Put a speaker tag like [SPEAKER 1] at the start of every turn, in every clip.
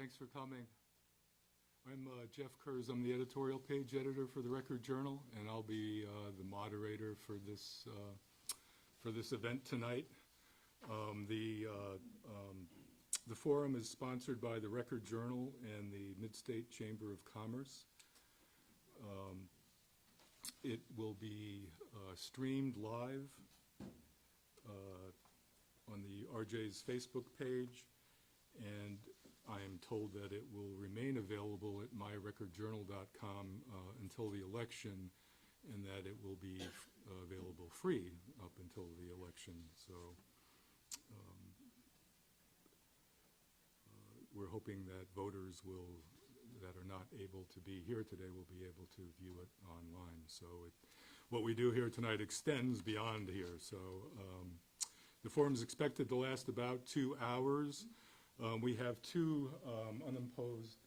[SPEAKER 1] Thanks for coming. I'm Jeff Kurz. I'm the editorial page editor for the Record Journal, and I'll be the moderator for this event tonight. The forum is sponsored by the Record Journal and the Midstate Chamber of Commerce. It will be streamed live on the RJ's Facebook page, and I am told that it will remain available at myrecordjournal.com until the election, and that it will be available free up until the election. So we're hoping that voters that are not able to be here today will be able to view it online. So what we do here tonight extends beyond here. So the forum is expected to last about 2 hours. We have two unopposed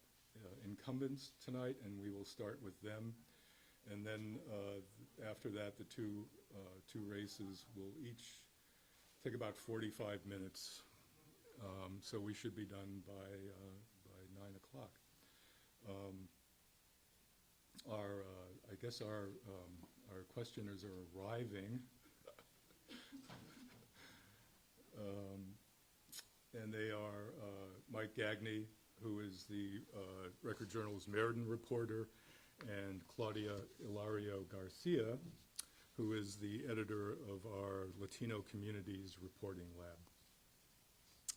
[SPEAKER 1] incumbents tonight, and we will start with them. And then after that, the two races will each take about 45 minutes. So we should be done by 9 o'clock. I guess our questioners are arriving. And they are Mike Gagney, who is the Record Journal's Meriden reporter, and Claudia Ilario Garcia, who is the editor of our Latino Communities Reporting Lab.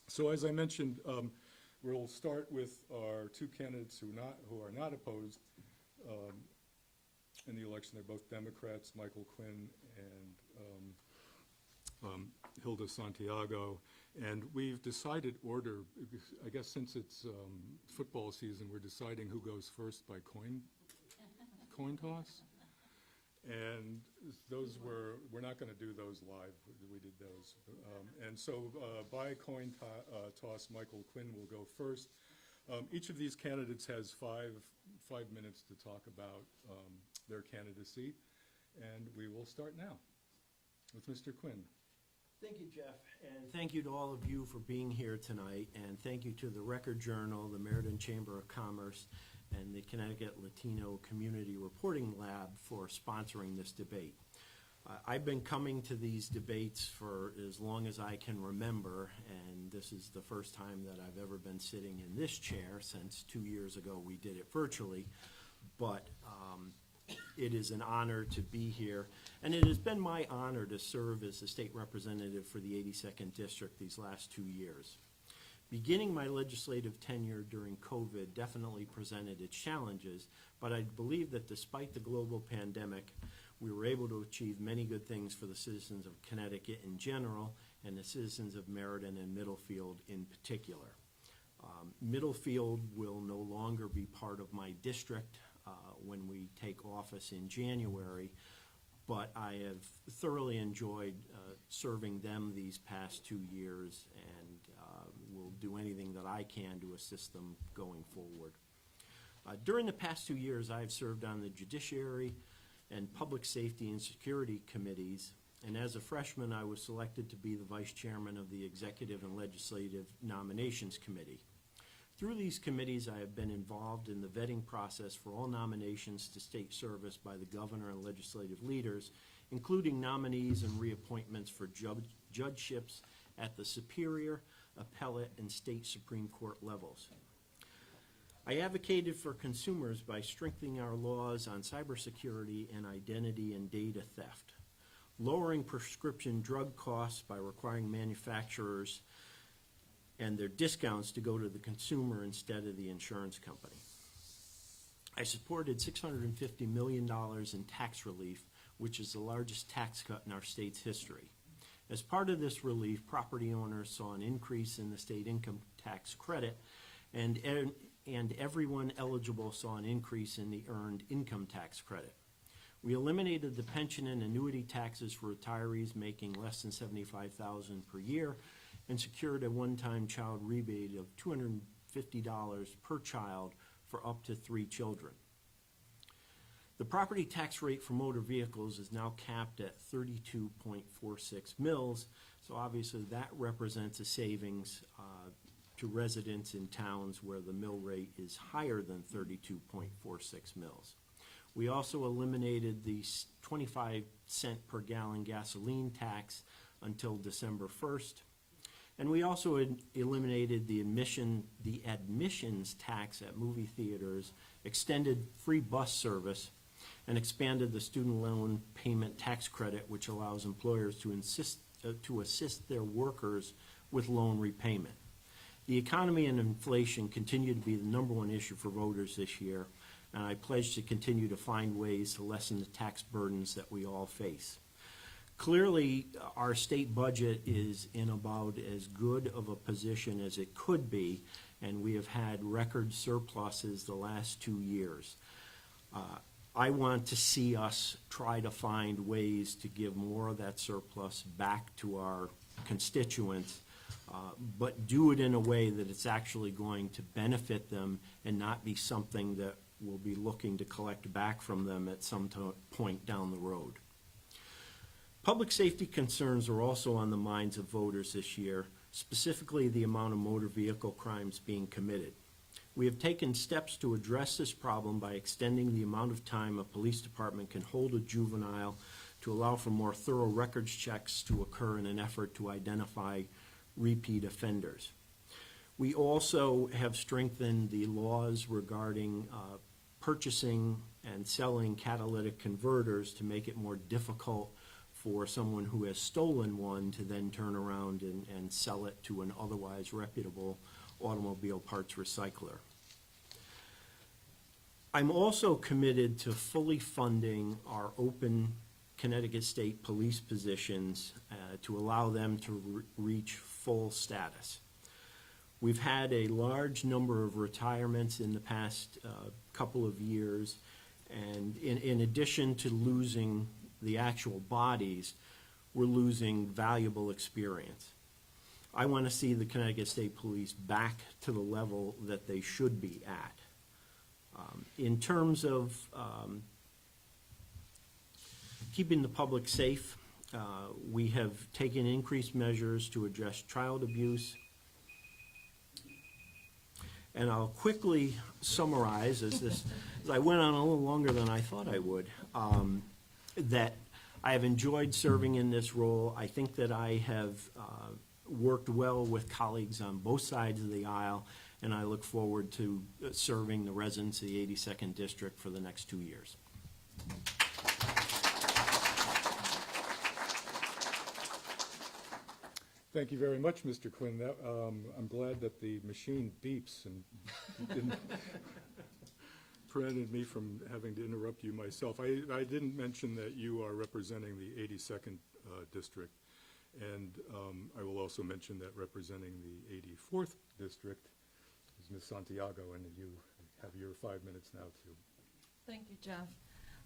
[SPEAKER 1] So as I mentioned, we'll start with our two candidates who are not opposed in the election. They're both Democrats, Michael Quinn and Hilda Santiago. And we've decided order, I guess since it's football season, we're deciding who goes first by coin toss. And those we're not going to do those live. We did those. And so by coin toss, Michael Quinn will go first. Each of these candidates has five minutes to talk about their candidacy. And we will start now with Mr. Quinn.
[SPEAKER 2] Thank you, Jeff, and thank you to all of you for being here tonight, and thank you to the Record Journal, the Meriden Chamber of Commerce, and the Connecticut Latino Community Reporting Lab for sponsoring this debate. I've been coming to these debates for as long as I can remember, and this is the first time that I've ever been sitting in this chair since 2 years ago we did it virtually, but it is an honor to be here, and it has been my honor to serve as the state representative for the 82nd District these last 2 years. Beginning my legislative tenure during COVID definitely presented its challenges, but I believe that despite the global pandemic, we were able to achieve many good things for the citizens of Connecticut in general and the citizens of Meriden and Middlefield in particular. Middlefield will no longer be part of my district when we take office in January, but I have thoroughly enjoyed serving them these past 2 years, and will do anything that I can to assist them going forward. During the past 2 years, I've served on the Judiciary and Public Safety and Security Committees, and as a freshman, I was selected to be the Vice Chairman of the Executive and Legislative Nominations Committee. Through these committees, I have been involved in the vetting process for all nominations to state service by the governor and legislative leaders, including nominees and reappointments for judgeships at the Superior, Appellate, and State Supreme Court levels. I advocated for consumers by strengthening our laws on cybersecurity and identity and data theft, lowering prescription drug costs by requiring manufacturers and their discounts to go to the consumer instead of the insurance company. I supported $650 million in tax relief, which is the largest tax cut in our state's history. As part of this relief, property owners saw an increase in the state income tax credit, and everyone eligible saw an increase in the earned income tax credit. We eliminated the pension and annuity taxes for retirees making less than $75,000 per year, and secured a one-time child rebate of $250 per child for up to 3 children. The property tax rate for motor vehicles is now capped at 32.46 mils, so obviously that represents a savings to residents in towns where the mill rate is higher than 32.46 mils. We also eliminated the 25-cent per gallon gasoline tax until December 1st. And we also eliminated the admissions tax at movie theaters, extended free bus service, and expanded the student loan payment tax credit, which allows employers to assist their workers with loan repayment. The economy and inflation continue to be the #1 issue for voters this year, and I pledge to continue to find ways to lessen the tax burdens that we all face. Clearly, our state budget is in about as good of a position as it could be, and we have had record surpluses the last 2 years. I want to see us try to find ways to give more of that surplus back to our constituents, but do it in a way that it's actually going to benefit them and not be something that we'll be looking to collect back from them at some point down the road. Public safety concerns are also on the minds of voters this year, specifically the amount of motor vehicle crimes being committed. We have taken steps to address this problem by extending the amount of time a police department can hold a juvenile to allow for more thorough records checks to occur in an effort to identify repeat offenders. We also have strengthened the laws regarding purchasing and selling catalytic converters to make it more difficult for someone who has stolen one to then turn around and sell it to an otherwise reputable automobile parts recycler. I'm also committed to fully funding our open Connecticut State police positions to allow them to reach full status. We've had a large number of retirements in the past couple of years, and in addition to losing the actual bodies, we're losing valuable experience. I want to see the Connecticut State Police back to the level that they should be at. In terms of keeping the public safe, we have taken increased measures to address child abuse. And I'll quickly summarize, as I went on a little longer than I thought I would, that I have enjoyed serving in this role. I think that I have worked well with colleagues on both sides of the aisle, and I look forward to serving the residents of the 82nd District for the next 2 years.
[SPEAKER 1] Thank you very much, Mr. Quinn. I'm glad that the machine beeps and didn't prevented me from having to interrupt you myself. I didn't mention that you are representing the 82nd District, and I will also mention that representing the 84th District is Ms. Santiago, and you have your 5 minutes now too.
[SPEAKER 3] Thank you, Jeff.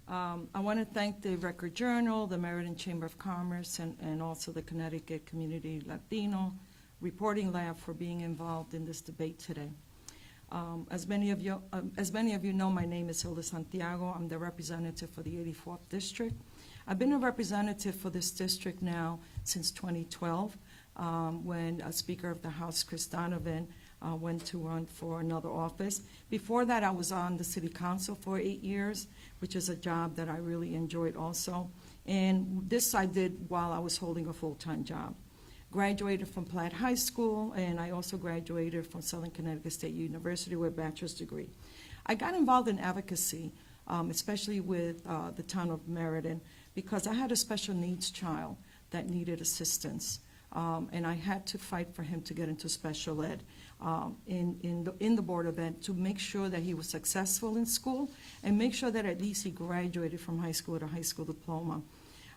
[SPEAKER 3] I want to thank the Record Journal, the Meriden Chamber of Commerce, and also the Connecticut Community Latino Reporting Lab for being involved in this debate today. As many of you know, my name is Hilda Santiago. I'm the representative for the 84th District. I've been a representative for this district now since 2012, when Speaker of the House, Chris Donovan, went to run for another office. Before that, I was on the City Council for 8 years, which is a job that I really enjoyed also. And this I did while I was holding a full-time job. Graduated from Platt High School, and I also graduated from Southern Connecticut State University with a bachelor's degree. I got involved in advocacy, especially with the town of Meriden, because I had a special needs child that needed assistance, and I had to fight for him to get into special ed in the Board of Ed to make sure that he was successful in school and make sure that at least he graduated from high school with a high school diploma.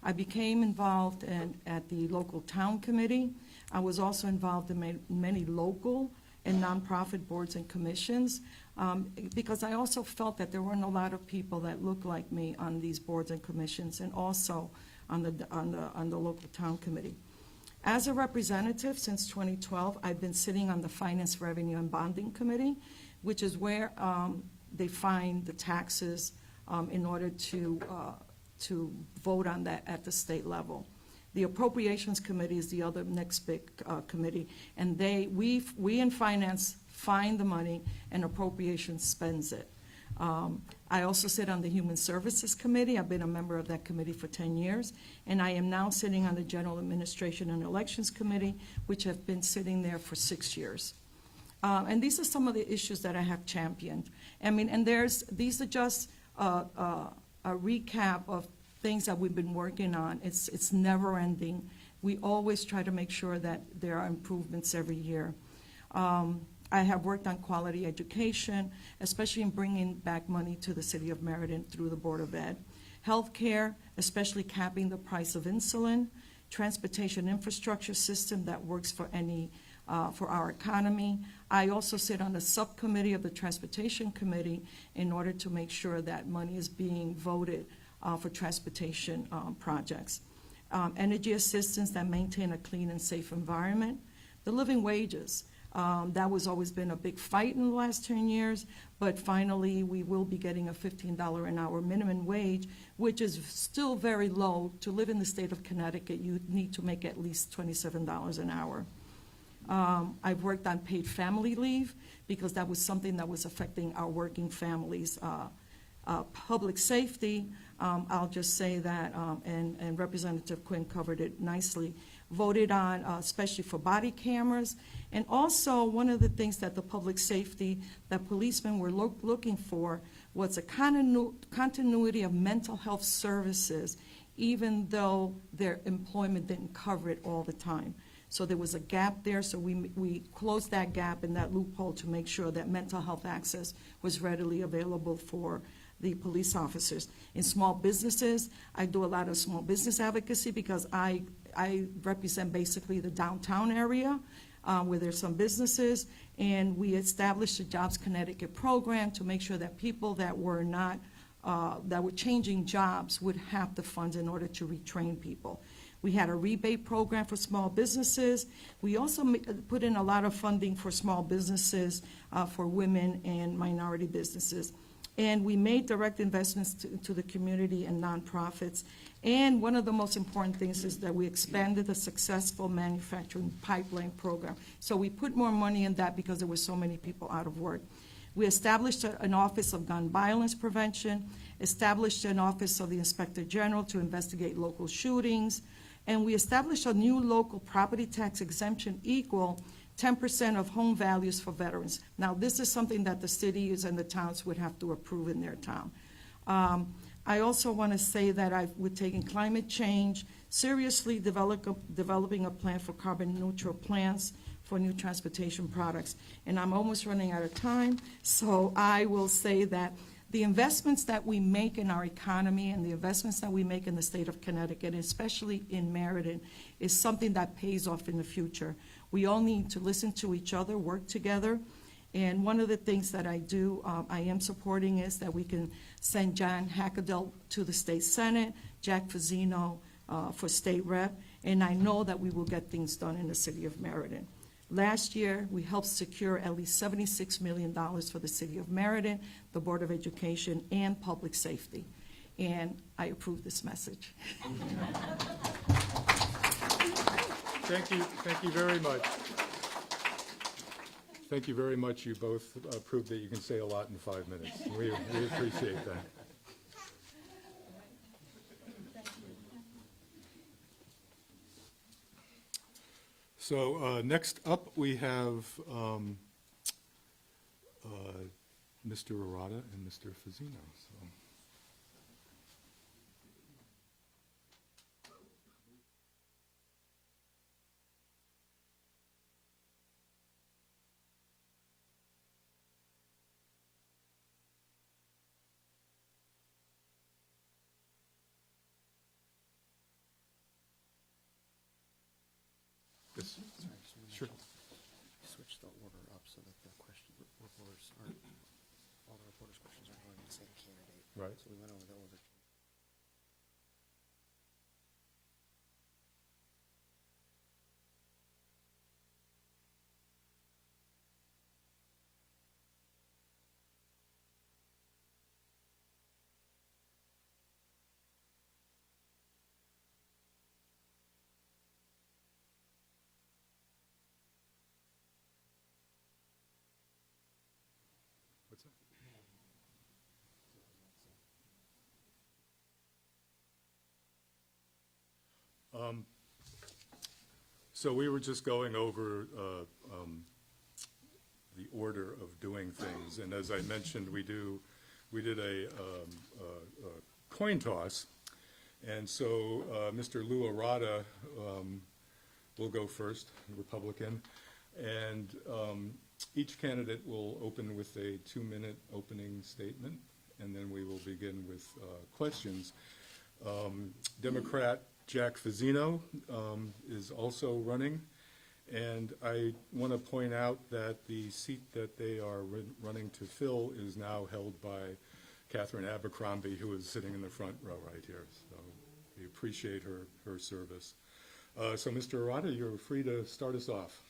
[SPEAKER 3] I became involved at the local town committee. I was also involved in many local and nonprofit boards and commissions because I also felt that there weren't a lot of people that looked like me on these boards and commissions, and also on the local town committee. As a representative since 2012, I've been sitting on the Finance, Revenue, and Bonding Committee, which is where they find the taxes in order to vote on that at the state level. The Appropriations Committee is the other next big committee, and we in finance find the money and Appropriations spends it. I also sit on the Human Services Committee. I've been a member of that committee for 10 years, and I am now sitting on the General Administration and Elections Committee, which have been sitting there for 6 years. And these are some of the issues that I have championed. I mean, and these are just a recap of things that we've been working on. It's never ending. We always try to make sure that there are improvements every year. I have worked on quality education, especially in bringing back money to the city of Meriden through the Board of Ed. Healthcare, especially capping the price of insulin. Transportation infrastructure system that works for our economy. I also sit on the subcommittee of the Transportation Committee in order to make sure that money is being voted for transportation projects. Energy assistance that maintain a clean and safe environment. The living wages. That was always been a big fight in the last 10 years, but finally we will be getting a $15 an hour minimum wage, which is still very low. To live in the state of Connecticut, you need to make at least $27 an hour. I've worked on paid family leave because that was something that was affecting our working families. Public safety, I'll just say that, and Representative Quinn covered it nicely, voted on especially for body cameras. And also one of the things that the public safety, that policemen were looking for was a continuity of mental health services, even though their employment didn't cover it all the time. So there was a gap there, so we closed that gap and that loophole to make sure that mental health access was readily available for the police officers. In small businesses, I do a lot of small business advocacy because I represent basically the downtown area where there's some businesses, and we established the Jobs Connecticut program to make sure that people that were changing jobs would have the funds in order to retrain people. We had a rebate program for small businesses. We also put in a lot of funding for small businesses, for women and minority businesses. And we made direct investments to the community and nonprofits. And one of the most important things is that we expanded the successful manufacturing pipeline program. So we put more money in that because there were so many people out of work. We established an Office of Gun Violence Prevention, established an Office of the Inspector General to investigate local shootings, and we established a new local property tax exemption equal 10% of home values for veterans. Now, this is something that the cities and the towns would have to approve in their town. I also want to say that we're taking climate change seriously, developing a plan for carbon neutral plans for new transportation products. And I'm almost running out of time, so I will say that the investments that we make in our economy and the investments that we make in the state of Connecticut, especially in Meriden, is something that pays off in the future. We all need to listen to each other, work together. And one of the things that I do, I am supporting is that we can send John Hackadell to the state senate, Jack Fazzino for state rep, and I know that we will get things done in the city of Meriden. Last year, we helped secure at least $76 million for the city of Meriden, the Board of Education, and Public Safety. And I approve this message.
[SPEAKER 1] Thank you very much. Thank you very much. You both proved that you can say a lot in 5 minutes. We appreciate that. So next up, we have Mr. Arata and Mr. Fazzino. So. Yes. Sure.
[SPEAKER 4] Switch the order up so that the reporters aren't, all the reporters' questions aren't going to the same candidate.
[SPEAKER 1] Right.
[SPEAKER 4] So we went over the order.
[SPEAKER 1] So we were just going over the order of doing things, and as I mentioned, we did a coin toss, and so Mr. Lou Arata will go first, Republican, and each candidate will open with a 2-minute opening statement, and then we will begin with questions. Democrat Jack Fazzino is also running, and I want to point out that the seat that they are running to fill is now held by Catherine Abercrombie, who is sitting in the front row right here. So we appreciate her service. So Mr. Arata, you're free to start us off.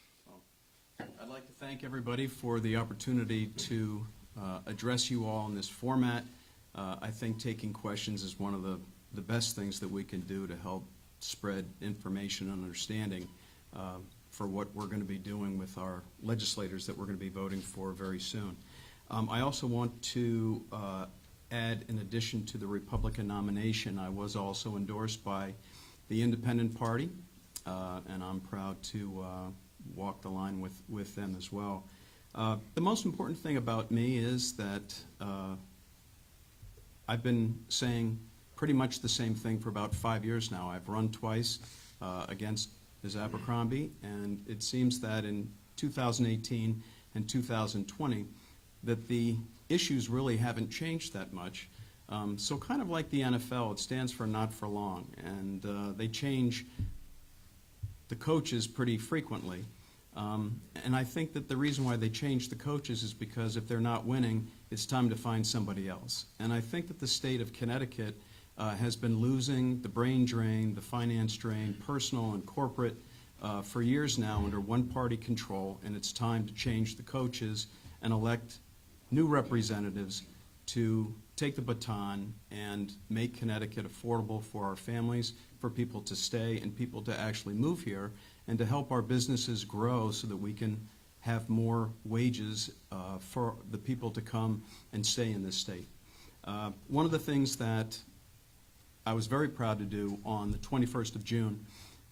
[SPEAKER 5] I'd like to thank everybody for the opportunity to address you all in this format. I think taking questions is one of the best things that we can do to help spread information and understanding for what we're going to be doing with our legislators that we're going to be voting for very soon. I also want to add, in addition to the Republican nomination, I was also endorsed by the Independent Party, and I'm proud to walk the line with them as well. The most important thing about me is that I've been saying pretty much the same thing for about 5 years now. I've run twice against Ms. Abercrombie, and it seems that in 2018 and 2020 that the issues really haven't changed that much. So kind of like the NFL, it stands for not for long, and they change the coaches pretty frequently. And I think that the reason why they change the coaches is because if they're not winning, it's time to find somebody else. And I think that the state of Connecticut has been losing the brain drain, the finance drain, personal and corporate, for years now under one-party control, and it's time to change the coaches and elect new representatives to take the baton and make Connecticut affordable for our families, for people to stay and people to actually move here, and to help our businesses grow so that we can have more wages for the people to come and stay in this state. One of the things that I was very proud to do on the 21st of June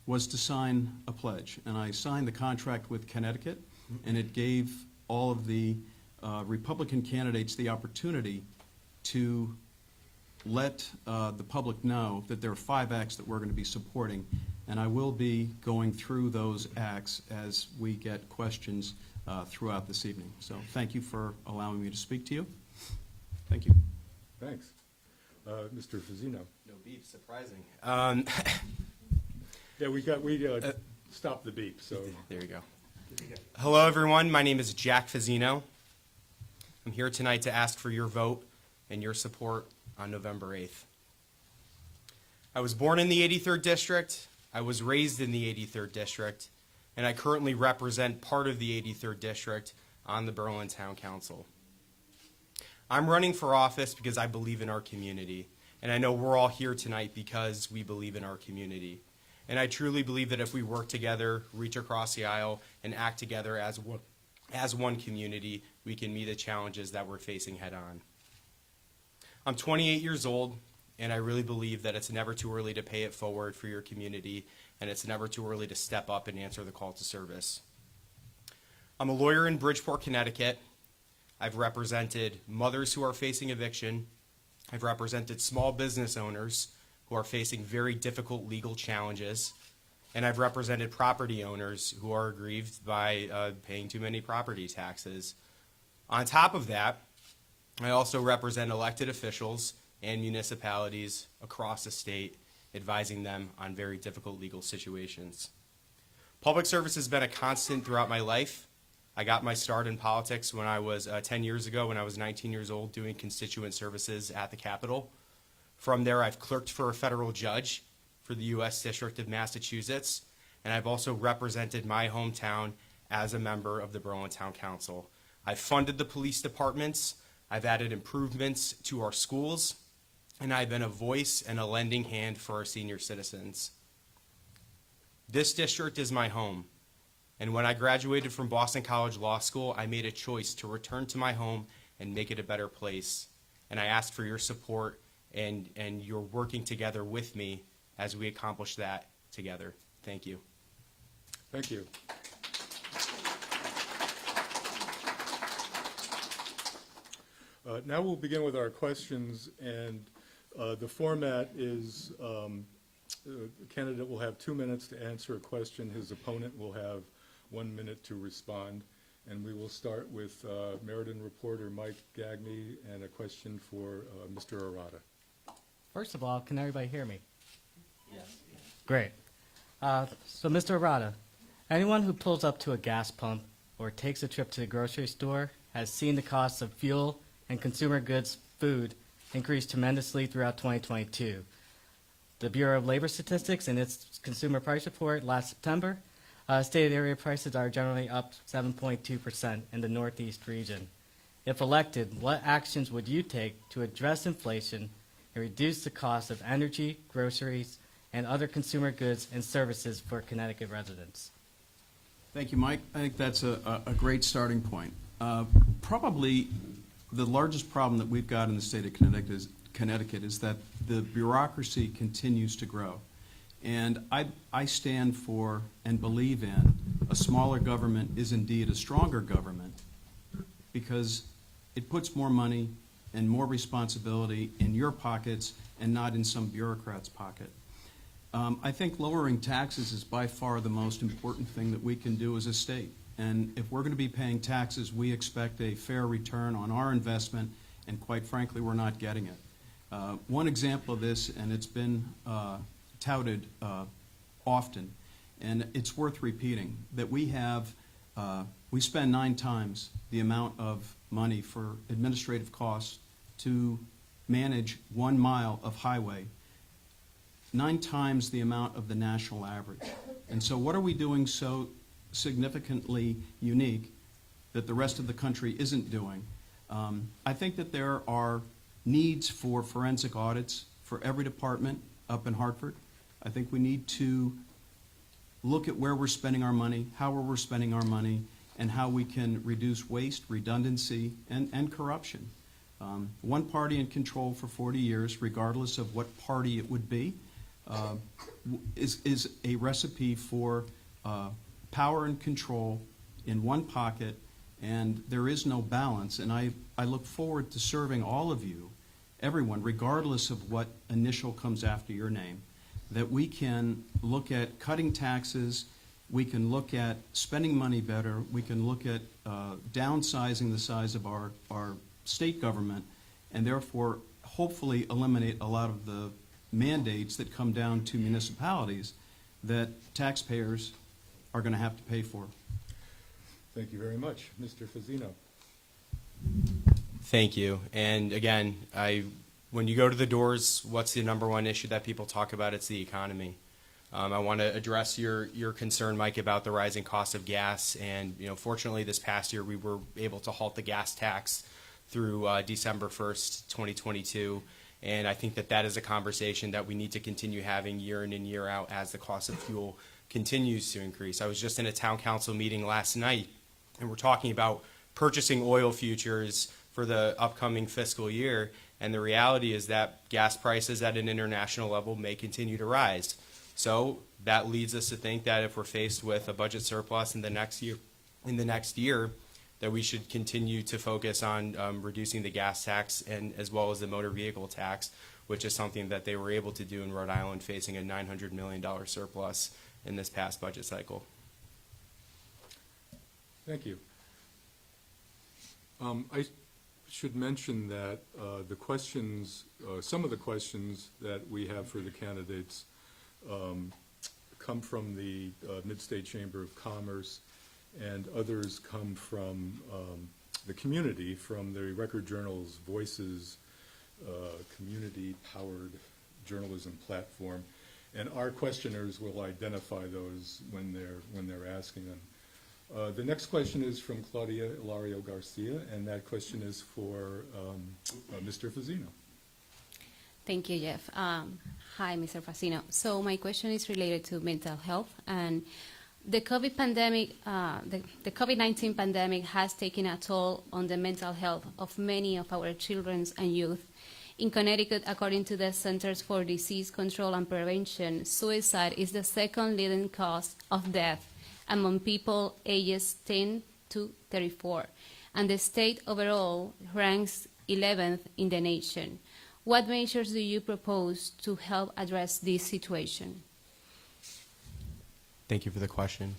[SPEAKER 5] was to sign a pledge. And I signed the contract with Connecticut, and it gave all of the Republican candidates the opportunity to let the public know that there are 5 acts that we're going to be supporting. And I will be going through those acts as we get questions throughout this evening. So thank you for allowing me to speak to you. Thank you.
[SPEAKER 1] Thanks. Mr. Fazzino.
[SPEAKER 6] No beep, surprising.
[SPEAKER 1] Yeah, we stopped the beep, so.
[SPEAKER 6] There you go. Hello, everyone. My name is Jack Fazzino. I'm here tonight to ask for your vote and your support on November 8th. I was born in the 83rd District. I was raised in the 83rd District, and I currently represent part of the 83rd District on the Berlin Town Council. I'm running for office because I believe in our community, and I know we're all here tonight because we believe in our community. And I truly believe that if we work together, reach across the aisle, and act together as one community, we can meet the challenges that we're facing head on. I'm 28 years old, and I really believe that it's never too early to pay it forward for your community, and it's never too early to step up and answer the call to service. I'm a lawyer in Bridgeport, Connecticut. I've represented mothers who are facing eviction. I've represented small business owners who are facing very difficult legal challenges. And I've represented property owners who are aggrieved by paying too many property taxes. On top of that, I also represent elected officials and municipalities across the state, advising them on very difficult legal situations. Public service has been a constant throughout my life. I got my start in politics when I was 10 years ago, when I was 19 years old, doing constituent services at the Capitol. From there, I've clerked for a federal judge for the U.S. District of Massachusetts, and I've also represented my hometown as a member of the Berlin Town Council. I've funded the police departments, I've added improvements to our schools, and I've been a voice and a lending hand for our senior citizens. This district is my home. And when I graduated from Boston College Law School, I made a choice to return to my home and make it a better place. And I ask for your support and you're working together with me as we accomplish that together. Thank you.
[SPEAKER 1] Thank you. Now we'll begin with our questions, and the format is the candidate will have 2 minutes to answer a question. His opponent will have 1 minute to respond. And we will start with Meriden reporter Mike Gagne and a question for Mr. Arata.
[SPEAKER 7] First of all, can everybody hear me? Yes. Great. So, Mr. Arata, anyone who pulls up to a gas pump or takes a trip to the grocery store has seen the costs of fuel and consumer goods food increase tremendously throughout 2022. The Bureau of Labor Statistics, in its Consumer Price Report last September, stated area prices are generally up 7.2% in the Northeast region. If elected, what actions would you take to address inflation and reduce the cost of energy, groceries, and other consumer goods and services for Connecticut residents?
[SPEAKER 5] Thank you, Mike. I think that's a great starting point. Probably the largest problem that we've got in the state of Connecticut is that the bureaucracy continues to grow. And I stand for and believe in a smaller government is indeed a stronger government because it puts more money and more responsibility in your pockets and not in some bureaucrat's pocket. I think lowering taxes is by far the most important thing that we can do as a state. And if we're going to be paying taxes, we expect a fair return on our investment, and quite frankly, we're not getting it. One example of this, and it's been touted often, and it's worth repeating, that we spend 9 times the amount of money for administrative costs to manage 1 mile of highway, 9 times the amount of the national average. And so what are we doing so significantly unique that the rest of the country isn't doing? I think that there are needs for forensic audits for every department up in Hartford. I think we need to look at where we're spending our money, how we're spending our money, and how we can reduce waste, redundancy, and corruption. One party in control for 40 years, regardless of what party it would be, is a recipe for power and control in one pocket, and there is no balance. And I look forward to serving all of you, everyone, regardless of what initial comes after your name, that we can look at cutting taxes, we can look at spending money better, we can look at downsizing the size of our state government, and therefore hopefully eliminate a lot of the mandates that come down to municipalities that taxpayers are going to have to pay for.
[SPEAKER 1] Thank you very much. Mr. Fazzino.
[SPEAKER 6] Thank you. And again, when you go to the doors, what's the number one issue that people talk about? It's the economy. I want to address your concern, Mike, about the rising cost of gas. And fortunately, this past year we were able to halt the gas tax through December 1st, 2022. And I think that is a conversation that we need to continue having year in and year out as the cost of fuel continues to increase. I was just in a town council meeting last night, and we're talking about purchasing oil futures for the upcoming fiscal year. And the reality is that gas prices at an international level may continue to rise. So that leads us to think that if we're faced with a budget surplus in the next year, that we should continue to focus on reducing the gas tax and as well as the motor vehicle tax, which is something that they were able to do in Rhode Island, facing a $900 million surplus in this past budget cycle.
[SPEAKER 1] Thank you. I should mention that some of the questions that we have for the candidates come from the Midstate Chamber of Commerce, and others come from the community, from the Record Journal's Voices community-powered journalism platform. And our questioners will identify those when they're asking them. The next question is from Claudia Ilario Garcia, and that question is for Mr. Fazzino.
[SPEAKER 8] Thank you, Jeff. Hi, Mr. Fazzino. So my question is related to mental health, and the COVID pandemic, the COVID-19 pandemic has taken a toll on the mental health of many of our children and youth. In Connecticut, according to the Centers for Disease Control and Prevention, suicide is the second leading cause of death among people ages 10 to 34, and the state overall ranks 11th in the nation. What measures do you propose to help address this situation?
[SPEAKER 6] Thank you for the question.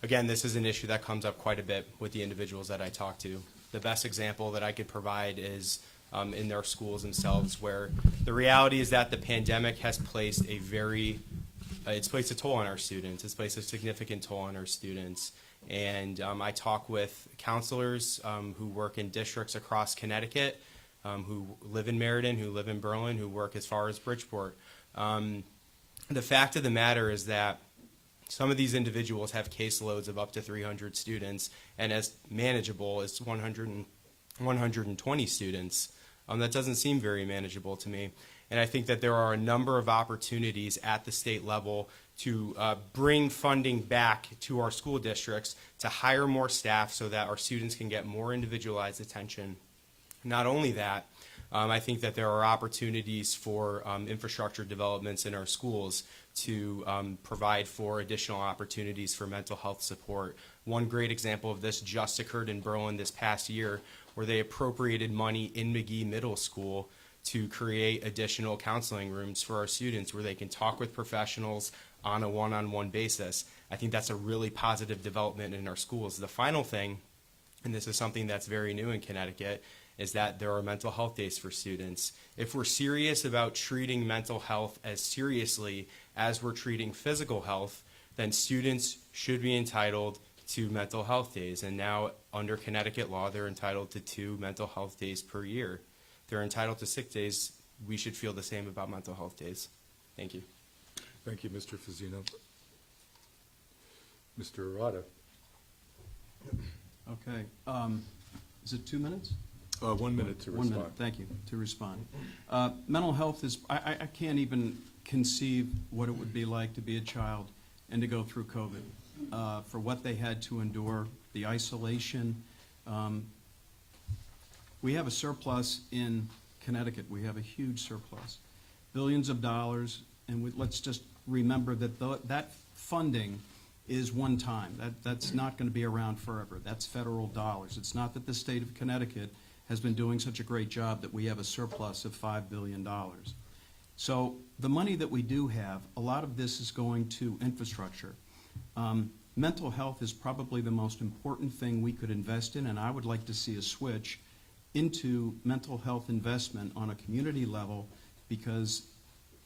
[SPEAKER 6] Again, this is an issue that comes up quite a bit with the individuals that I talk to. The best example that I could provide is in their schools themselves, where the reality is that the pandemic has placed it's placed a toll on our students. It's placed a significant toll on our students. And I talk with counselors who work in districts across Connecticut, who live in Meriden, who live in Berlin, who work as far as Bridgeport. The fact of the matter is that some of these individuals have caseloads of up to 300 students, and as manageable as 120 students. That doesn't seem very manageable to me. And I think that there are a number of opportunities at the state level to bring funding back to our school districts, to hire more staff so that our students can get more individualized attention. Not only that, I think that there are opportunities for infrastructure developments in our schools to provide for additional opportunities for mental health support. One great example of this just occurred in Berlin this past year, where they appropriated money in McGee Middle School to create additional counseling rooms for our students where they can talk with professionals on a one-on-one basis. I think that's a really positive development in our schools. The final thing, and this is something that's very new in Connecticut, is that there are mental health days for students. If we're serious about treating mental health as seriously as we're treating physical health, then students should be entitled to mental health days. And now, under Connecticut law, they're entitled to 2 mental health days per year. They're entitled to 6 days. We should feel the same about mental health days. Thank you.
[SPEAKER 1] Thank you, Mr. Fazzino. Mr. Arata.
[SPEAKER 5] Okay. Is it 2 minutes?
[SPEAKER 1] 1 minute to
[SPEAKER 5] 1
[SPEAKER 1] respond.
[SPEAKER 5] minute, thank you, to respond. Mental health is, I can't even conceive what it would be like to be a child and to go through COVID, for what they had to endure, the isolation. We have a surplus in Connecticut. We have a huge surplus, billions of dollars, and let's just remember that that funding is one time. That's not going to be around forever. That's federal dollars. It's not that the state of Connecticut has been doing such a great job that we have a surplus of $5 billion. So the money that we do have, a lot of this is going to infrastructure. Mental health is probably the most important thing we could invest in, and I would like to see a switch into mental health investment on a community level, because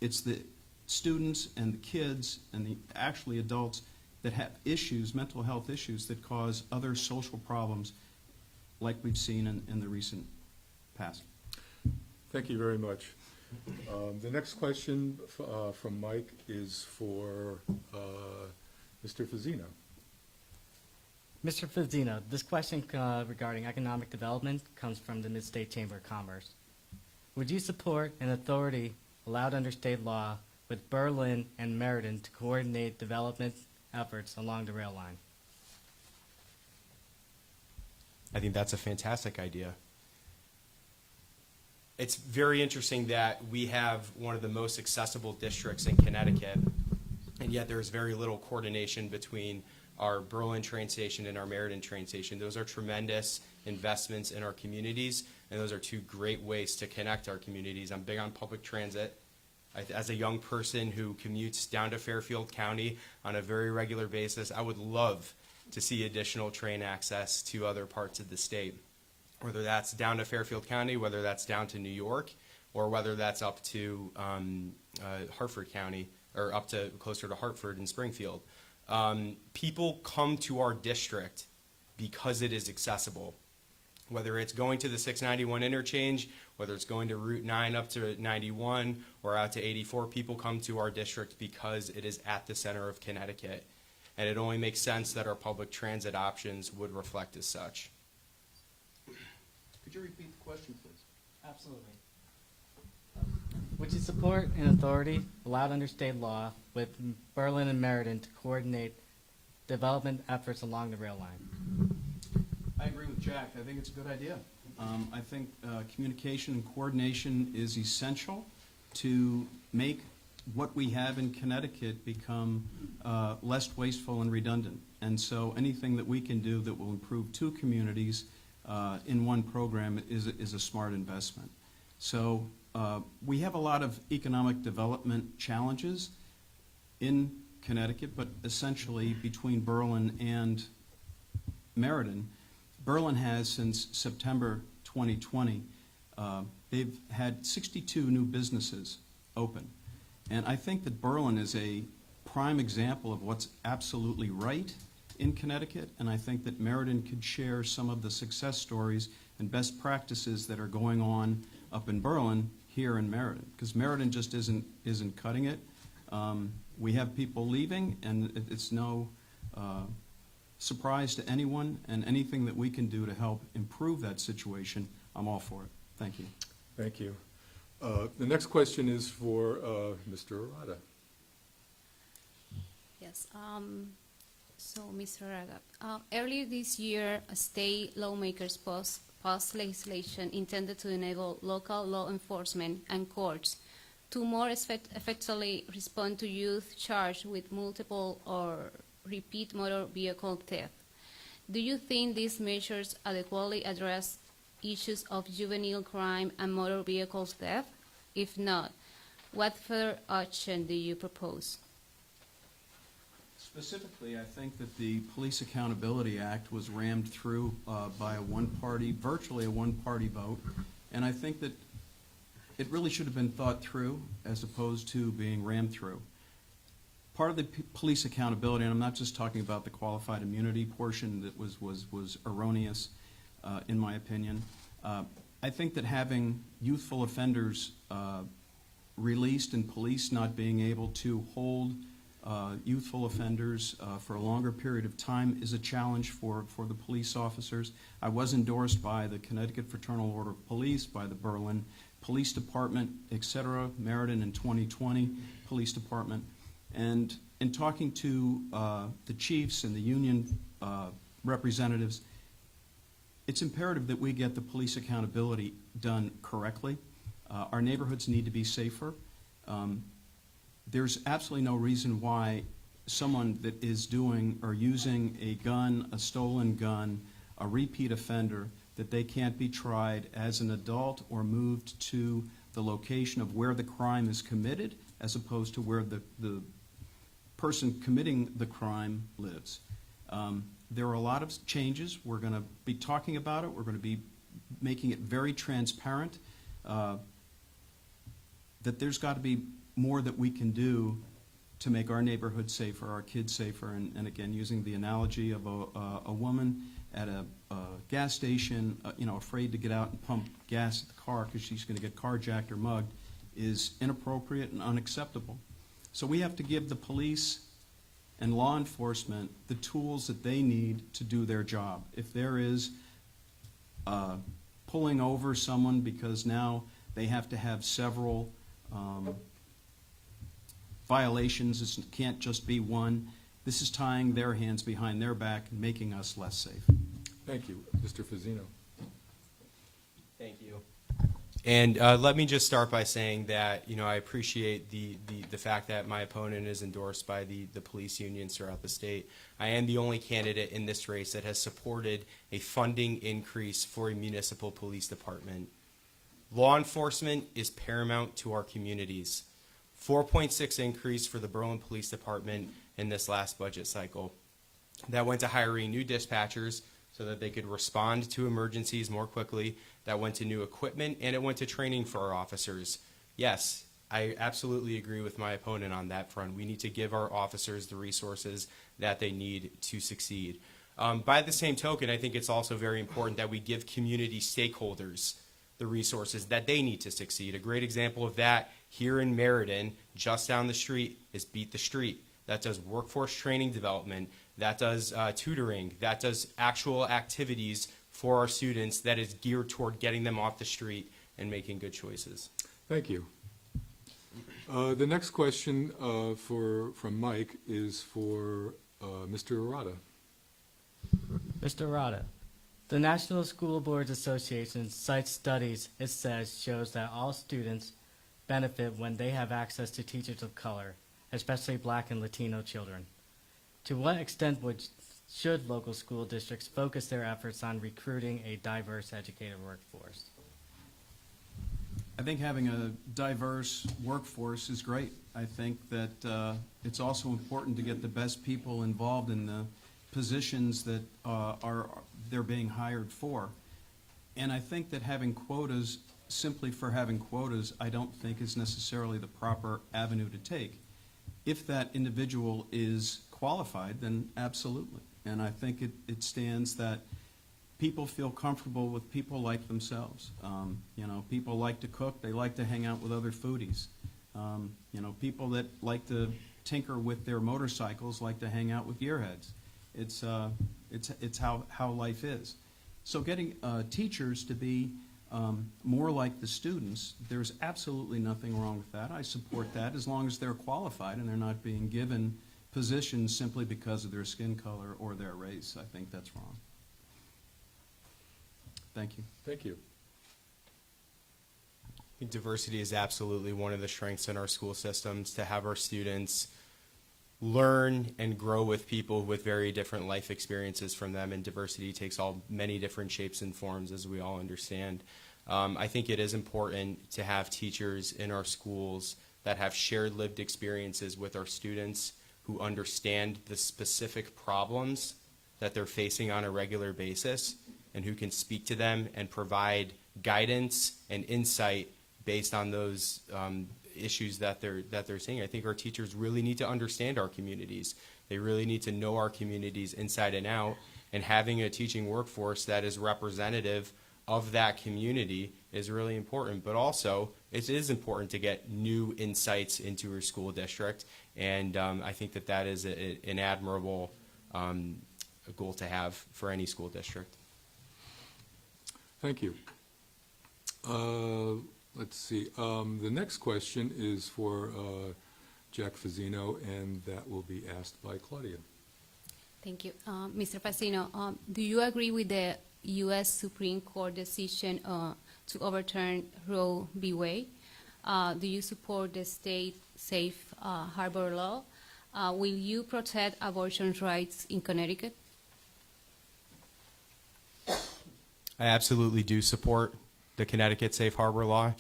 [SPEAKER 5] it's the students and the kids and the actually adults that have issues, mental health issues, that cause other social problems like we've seen in the recent past.
[SPEAKER 1] Thank you very much. The next question from Mike is for Mr. Fazzino.
[SPEAKER 7] Mr. Fazzino, this question regarding economic development comes from the Midstate Chamber of Commerce. Would you support an authority allowed under state law with Berlin and Meriden to coordinate development efforts along the rail line?
[SPEAKER 6] I think that's a fantastic idea. It's very interesting that we have one of the most accessible districts in Connecticut, and yet there's very little coordination between our Berlin train station and our Meriden train station. Those are tremendous investments in our communities, and those are 2 great ways to connect our communities. I'm big on public transit. As a young person who commutes down to Fairfield County on a very regular basis, I would love to see additional train access to other parts of the state, whether that's down to Fairfield County, whether that's down to New York, or whether that's up to Hartford County, or up to closer to Hartford and Springfield. People come to our district because it is accessible. Whether it's going to the 691 interchange, whether it's going to Route 9 up to 91 or out to 84, people come to our district because it is at the center of Connecticut. And it only makes sense that our public transit options would reflect as such.
[SPEAKER 5] Could you repeat the question, please?
[SPEAKER 7] Absolutely. Would you support an authority allowed under state law with Berlin and Meriden to coordinate development efforts along the rail line?
[SPEAKER 5] I agree with Jack. I think it's a good idea. I think communication and coordination is essential to make what we have in Connecticut become less wasteful and redundant. And so anything that we can do that will improve two communities in one program is a smart investment. So we have a lot of economic development challenges in Connecticut, but essentially between Berlin and Meriden. Berlin has, since September 2020, they've had 62 new businesses open. And I think that Berlin is a prime example of what's absolutely right in Connecticut, and I think that Meriden could share some of the success stories and best practices that are going on up in Berlin here in Meriden, because Meriden just isn't cutting it. We have people leaving, and it's no surprise to anyone, and anything that we can do to help improve that situation, I'm all for it. Thank you.
[SPEAKER 1] Thank you. The next question is for Mr. Arata.
[SPEAKER 8] Yes. So, Mr. Raga, earlier this year, state lawmakers passed legislation intended to enable local law enforcement and courts to more effectively respond to youth charged with multiple or repeat motor vehicle theft. Do you think these measures adequately address issues of juvenile crime and motor vehicle theft? If not, what further action do you propose?
[SPEAKER 5] Specifically, I think that the Police Accountability Act was rammed through by a one-party, virtually a one-party vote, and I think that it really should have been thought through as opposed to being rammed through. Part of the police accountability, and I'm not just talking about the qualified immunity portion that was erroneous, in my opinion. I think that having youthful offenders released and police not being able to hold youthful offenders for a longer period of time is a challenge for the police officers. I was endorsed by the Connecticut Fraternal Order of Police, by the Berlin Police Department, etc., Meriden in 2020 Police Department. And in talking to the chiefs and the union representatives, it's imperative that we get the police accountability done correctly. Our neighborhoods need to be safer. There's absolutely no reason why someone that is doing or using a gun, a stolen gun, a repeat offender, that they can't be tried as an adult or moved to the location of where the crime is committed as opposed to where the person committing the crime lives. There are a lot of changes. We're going to be talking about it. We're going to be making it very transparent that there's got to be more that we can do to make our neighborhood safer, our kids safer, and again, using the analogy of a woman at a gas station, afraid to get out and pump gas at the car because she's going to get carjacked or mugged, is inappropriate and unacceptable. So we have to give the police and law enforcement the tools that they need to do their job. If there is pulling over someone because now they have to have several violations, it can't just be one. This is tying their hands behind their back and making us less safe.
[SPEAKER 1] Thank you. Mr. Fazzino.
[SPEAKER 6] Thank you. And let me just start by saying that, I appreciate the fact that my opponent is endorsed by the police unions throughout the state. I am the only candidate in this race that has supported a funding increase for a municipal police department. Law enforcement is paramount to our communities. 4.6 increase for the Berlin Police Department in this last budget cycle. That went to hiring new dispatchers so that they could respond to emergencies more quickly. That went to new equipment, and it went to training for our officers. Yes, I absolutely agree with my opponent on that front. We need to give our officers the resources that they need to succeed. By the same token, I think it's also very important that we give community stakeholders the resources that they need to succeed. A great example of that here in Meriden, just down the street, is Beat the Street. That does workforce training development, that does tutoring, that does actual activities for our students that is geared toward getting them off the street and making good choices.
[SPEAKER 1] Thank you. The next question from Mike is for Mr. Arata.
[SPEAKER 7] Mr. Arata, the National School Boards Association cites studies it says shows that all students benefit when they have access to teachers of color, especially Black and Latino children? To what extent should local school districts focus their efforts on recruiting a diverse educator workforce?
[SPEAKER 5] I think having a diverse workforce is great. I think that it's also important to get the best people involved in the positions that they're being hired for. And I think that having quotas simply for having quotas, I don't think is necessarily the proper avenue to take. If that individual is qualified, then absolutely. And I think it stands that people feel comfortable with people like themselves. People like to cook. They like to hang out with other foodies. People that like to tinker with their motorcycles like to hang out with gearheads. It's how life is. So getting teachers to be more like the students, there's absolutely nothing wrong with that. I support that as long as they're qualified and they're not being given positions simply because of their skin color or their race. I think that's wrong. Thank you.
[SPEAKER 1] Thank you.
[SPEAKER 6] I think diversity is absolutely one of the strengths in our school systems, to have our students learn and grow with people with very different life experiences from them, and diversity takes many different shapes and forms, as we all understand. I think it is important to have teachers in our schools that have shared lived experiences with our students, who understand the specific problems that they're facing on a regular basis, and who can speak to them and provide guidance and insight based on those issues that they're seeing. I think our teachers really need to understand our communities. They really need to know our communities inside and out, and having a teaching workforce that is representative of that community is really important. But also, it is important to get new insights into your school district, and I think that is an admirable goal to have for any school district.
[SPEAKER 1] Thank you. Let's see. The next question is for Jack Fazzino, and that will be asked by Claudia.
[SPEAKER 8] Thank you. Mr. Fazzino, do you agree with the U.S. Supreme Court decision to overturn Roe v. Wade? Do you support the state safe harbor law? Will you protect abortion rights in Connecticut?
[SPEAKER 6] I absolutely do support the Connecticut Safe Harbor Law,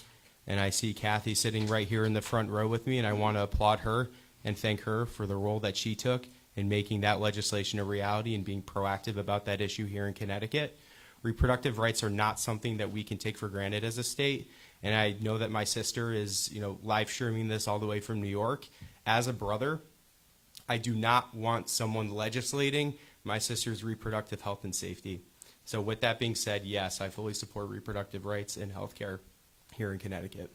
[SPEAKER 6] and I see Kathy sitting right here in the front row with me, and I want to applaud her and thank her for the role that she took in making that legislation a reality and being proactive about that issue here in Connecticut. Reproductive rights are not something that we can take for granted as a state, and I know that my sister is, live streaming this all the way from New York. As a brother, I do not want someone legislating my sister's reproductive health and safety. So with that being said, yes, I fully support reproductive rights in healthcare here in Connecticut.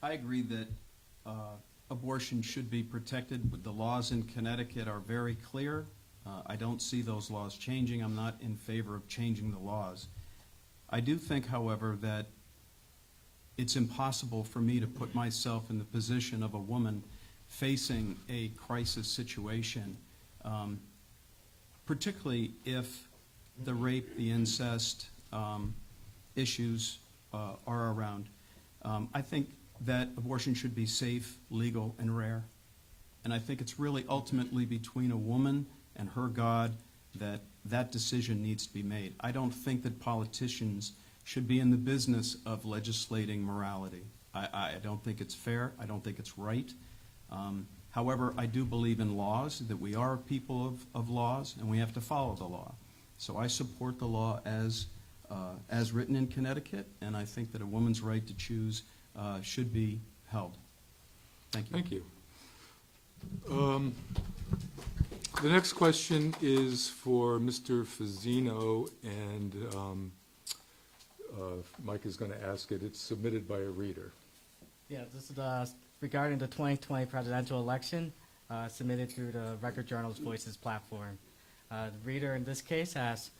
[SPEAKER 5] I agree that abortion should be protected. The laws in Connecticut are very clear. I don't see those laws changing. I'm not in favor of changing the laws. I do think, however, that it's impossible for me to put myself in the position of a woman facing a crisis situation, particularly if the rape, the incest issues are around. I think that abortion should be safe, legal, and rare. And I think it's really ultimately between a woman and her God that decision needs to be made. I don't think that politicians should be in the business of legislating morality. I don't think it's fair. I don't think it's right. However, I do believe in laws, that we are a people of laws, and we have to follow the law. So I support the law as written in Connecticut, and I think that a woman's right to choose should be held. Thank you.
[SPEAKER 1] Thank you. The next question is for Mr. Fazzino, and Mike is going to ask it. It's submitted by a reader.
[SPEAKER 7] Yeah, this is regarding the 2020 presidential election, submitted through the Record Journal's Voices platform. The reader in this case asks,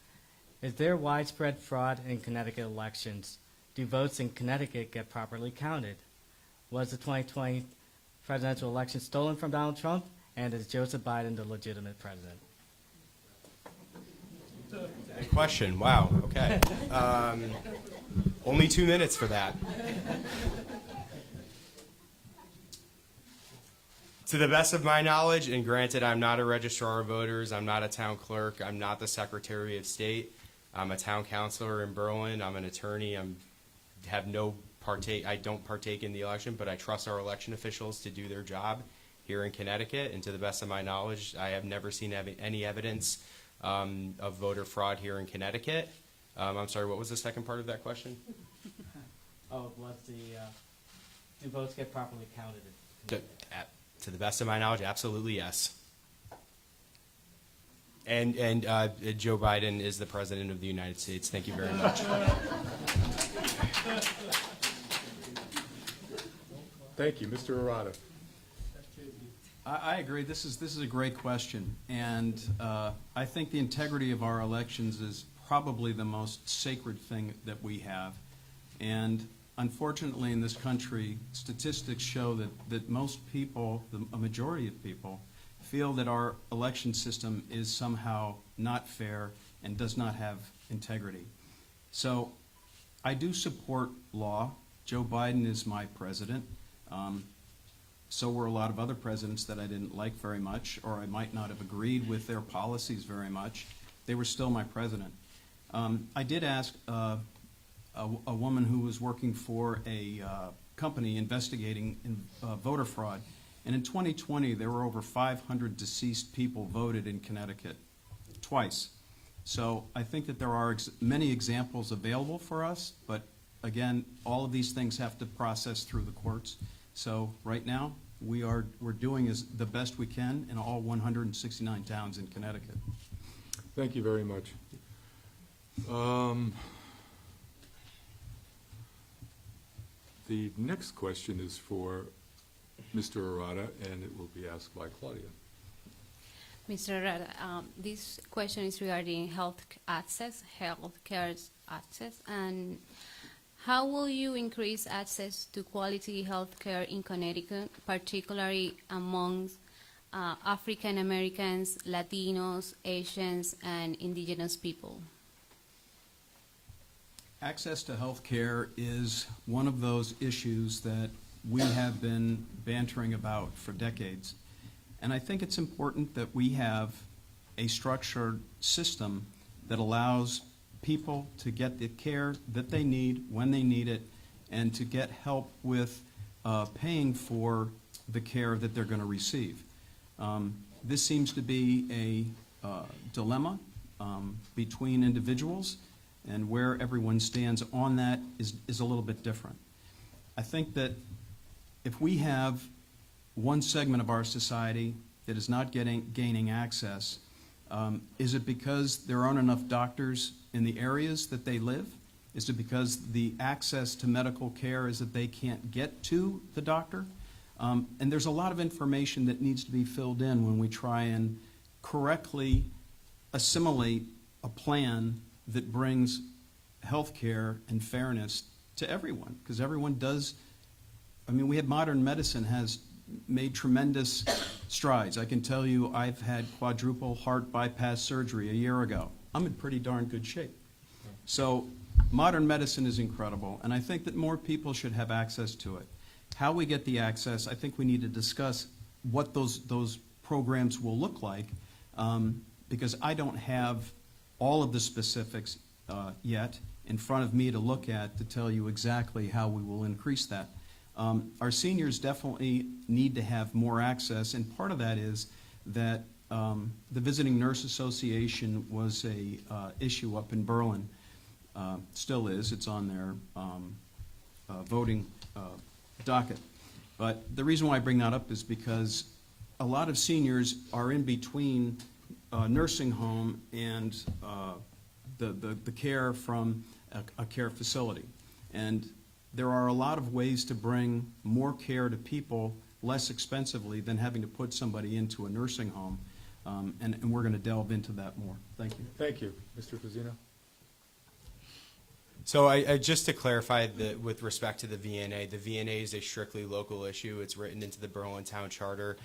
[SPEAKER 7] is there widespread fraud in Connecticut elections? Do votes in Connecticut get properly counted? Was the 2020 presidential election stolen from Donald Trump? And is Joseph Biden the legitimate president?
[SPEAKER 6] Good question. Wow. Okay. Only 2 minutes for that. To the best of my knowledge, and granted, I'm not a registrar of voters, I'm not a town clerk, I'm not the Secretary of State, I'm a town councilor in Berlin, I'm an attorney, I don't partake in the election, but I trust our election officials to do their job here in Connecticut, and to the best of my knowledge, I have never seen any evidence of voter fraud here in Connecticut. I'm sorry, what was the second part of that question?
[SPEAKER 7] Oh, was do votes get properly counted?
[SPEAKER 6] To the best of my knowledge, absolutely yes. And Joe Biden is the President of the United States. Thank you very much.
[SPEAKER 1] Thank you. Mr. Arata.
[SPEAKER 5] I agree. This is a great question, and I think the integrity of our elections is probably the most sacred thing that we have. And unfortunately, in this country, statistics show that most people, a majority of people, feel that our election system is somehow not fair and does not have integrity. So I do support law. Joe Biden is my president. So were a lot of other presidents that I didn't like very much, or I might not have agreed with their policies very much. They were still my president. I did ask a woman who was working for a company investigating voter fraud, and in 2020 there were over 500 deceased people voted in Connecticut, twice. So I think that there are many examples available for us, but again, all of these things have to process through the courts. So right now, we're doing the best we can in all 169 towns in Connecticut.
[SPEAKER 1] Thank you very much. The next question is for Mr. Arata, and it will be asked by Claudia.
[SPEAKER 8] Mr. Arata, this question is regarding healthcare access, and how will you increase access to quality healthcare in Connecticut, particularly among African Americans, Latinos, Asians, and indigenous people?
[SPEAKER 5] Access to health care is one of those issues that we have been bantering about for decades. And I think it's important that we have a structured system that allows people to get the care that they need when they need it, and to get help with paying for the care that they're going to receive. This seems to be a dilemma between individuals, and where everyone stands on that is a little bit different. I think that if we have one segment of our society that is not gaining access, is it because there aren't enough doctors in the areas that they live? Is it because the access to medical care is that they can't get to the doctor? And there's a lot of information that needs to be filled in when we try and correctly assimilate a plan that brings health care and fairness to everyone, because everyone does. I mean, modern medicine has made tremendous strides. I can tell you I've had quadruple heart bypass surgery a year ago. I'm in pretty darn good shape. So modern medicine is incredible, and I think that more people should have access to it. How we get the access, I think we need to discuss what those programs will look like, because I don't have all of the specifics yet in front of me to look at to tell you exactly how we will increase that. Our seniors definitely need to have more access, and part of that is that the Visiting Nurse Association was a issue up in Berlin. Still is. It's on their voting docket. But the reason why I bring that up is because a lot of seniors are in between nursing home and the care from a care facility. And there are a lot of ways to bring more care to people less expensively than having to put somebody into a nursing home. And we're going to delve into that more. Thank you.
[SPEAKER 1] Thank you. Mr. Fazzino?
[SPEAKER 6] So I just to clarify that with respect to the VNA is a strictly local issue. It's written into the Berlin Town Charter.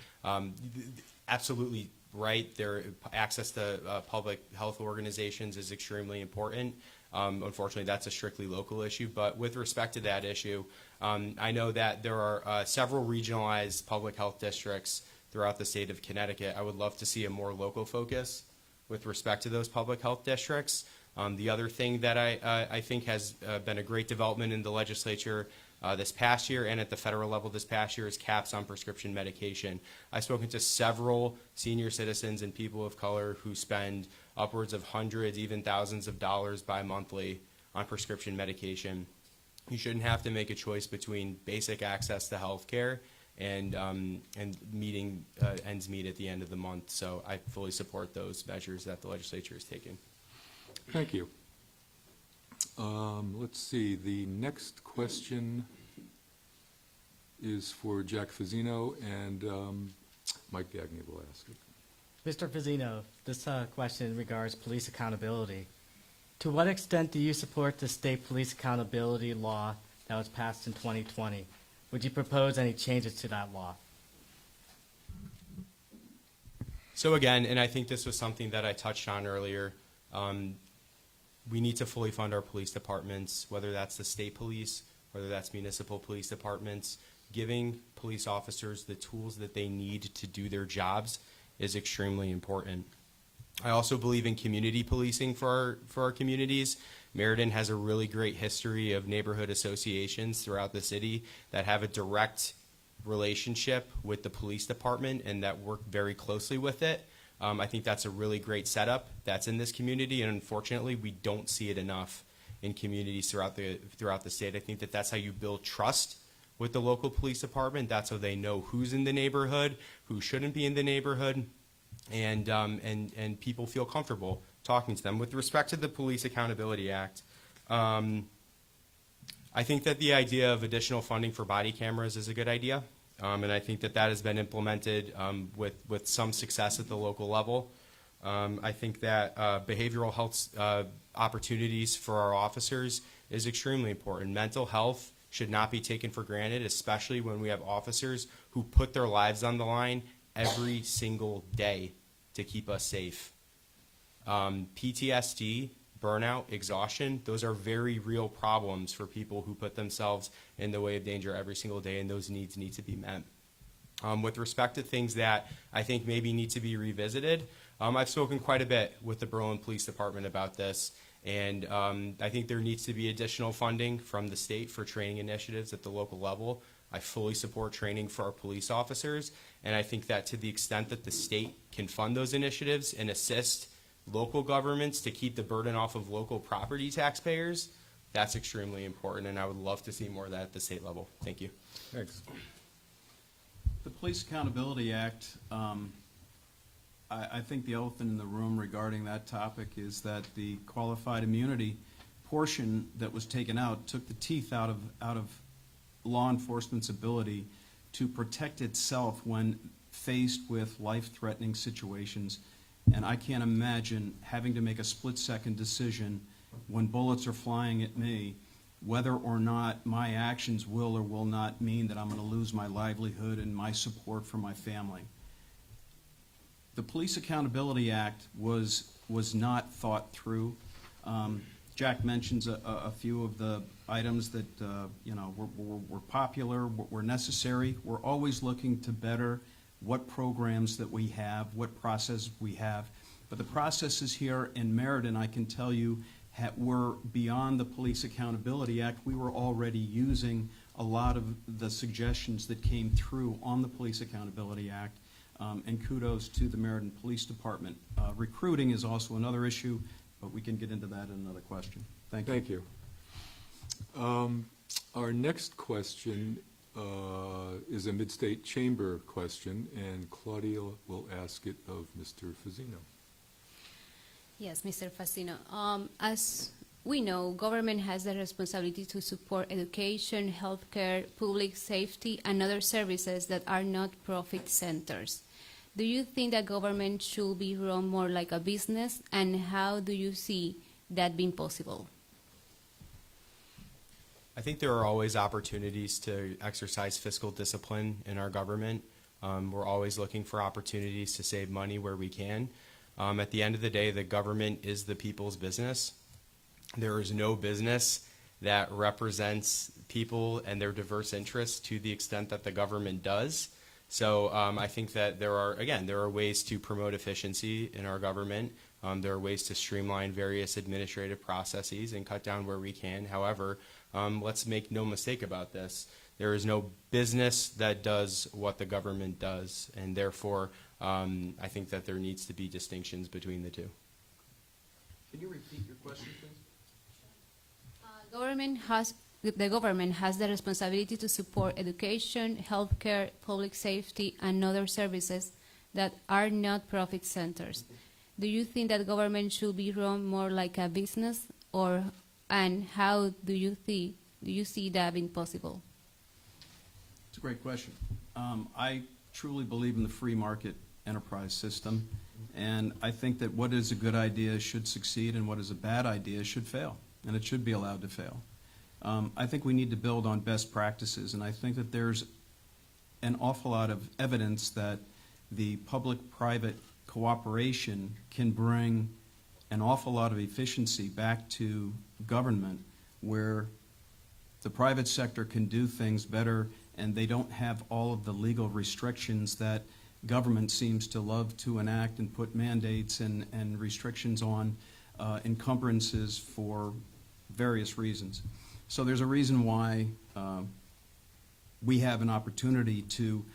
[SPEAKER 6] Absolutely right, their access to public health organizations is extremely important. Unfortunately, that's a strictly local issue. But with respect to that issue, I know that there are several regionalized public health districts throughout the state of Connecticut. I would love to see a more local focus with respect to those public health districts. The other thing that I think has been a great development in the legislature this past year and at the federal level this past year is caps on prescription medication. I've spoken to several senior citizens and people of color who spend upwards of hundreds, even thousands of dollars bi-monthly on prescription medication. You shouldn't have to make a choice between basic access to health care and meeting ends meet at the end of the month. So I fully support those measures that the legislature is taking.
[SPEAKER 1] Thank you. Let's see, the next question is for Jack Fazzino, and Mike Gagney will ask it.
[SPEAKER 7] Mr. Fazzino, this question regards police accountability. To what extent do you support the state police accountability law that was passed in 2020? Would you propose any changes to that law?
[SPEAKER 6] So again, and I think this was something that I touched on earlier, we need to fully fund our police departments, whether that's the state police, whether that's municipal police departments. Giving police officers the tools that they need to do their jobs is extremely important. I also believe in community policing for our communities. Meriden has a really great history of neighborhood associations throughout the city that have a direct relationship with the police department and that work very closely with it. I think that's a really great setup that's in this community, and unfortunately, we don't see it enough in communities throughout the state. I think that that's how you build trust with the local police department. That's how they know who's in the neighborhood, who shouldn't be in the neighborhood, and people feel comfortable talking to them. With respect to the Police Accountability Act, I think that the idea of additional funding for body cameras is a good idea. And I think that that has been implemented with some success at the local level. I think that behavioral health opportunities for our officers is extremely important. Mental health should not be taken for granted, especially when we have officers who put their lives on the line every single day to keep us safe. PTSD, burnout, exhaustion, those are very real problems for people who put themselves in the way of danger every single day, and those needs need to be met. With respect to things that I think maybe need to be revisited, I've spoken quite a bit with the Berlin Police Department about this, and I think there needs to be additional funding from the state for training initiatives at the local level. I fully support training for our police officers, and I think that to the extent that the state can fund those initiatives and assist local governments to keep the burden off of local property taxpayers, that's extremely important, and I would love to see more of that at the state level. Thank you.
[SPEAKER 1] Thanks.
[SPEAKER 5] The Police Accountability Act, I think the elephant in the room regarding that topic is that the qualified immunity portion that was taken out took the teeth out of law enforcement's ability to protect itself when faced with life-threatening situations. And I can't imagine having to make a split-second decision when bullets are flying at me, whether or not my actions will or will not mean that I'm going to lose my livelihood and my support for my family. The Police Accountability Act was not thought through. Jack mentions a few of the items that were popular, were necessary. We're always looking to better what programs that we have, what process we have. But the processes here in Meriden, I can tell you, were beyond the Police Accountability Act. We were already using a lot of the suggestions that came through on the Police Accountability Act, and kudos to the Meriden Police Department. Recruiting is also another issue, but we can get into that in another question. Thank you.
[SPEAKER 1] Thank you. Our next question is a Midstate Chamber question, and Claudia will ask it of Mr. Fazzino.
[SPEAKER 8] Yes, Mr. Fazzino. As we know, government has the responsibility to support education, healthcare, public safety, and other services that are not profit centers. Do you think that government should be run more like a business, and how do you see that being possible?
[SPEAKER 6] I think there are always opportunities to exercise fiscal discipline in our government. We're always looking for opportunities to save money where we can. At the end of the day, the government is the people's business. There is no business that represents people and their diverse interests to the extent that the government does. So I think that there are ways to promote efficiency in our government. There are ways to streamline various administrative processes and cut down where we can. However, let's make no mistake about this. There is no business that does what the government does, and therefore I think that there needs to be distinctions between the two.
[SPEAKER 5] Can you repeat your question, please?
[SPEAKER 8] The government has the responsibility to support education, healthcare, public safety, and other services that are not profit centers. Do you think that government should be run more like a business, and how do you see that being possible?
[SPEAKER 5] It's a great question. I truly believe in the free market enterprise system, and I think that what is a good idea should succeed and what is a bad idea should fail, and it should be allowed to fail. I think we need to build on best practices, and I think that there's an awful lot of evidence that the public-private cooperation can bring an awful lot of efficiency back to government, where the private sector can do things better and they don't have all of the legal restrictions that government seems to love to enact and put mandates and restrictions on, encumbrances for various reasons. So there's a reason why we have an opportunity to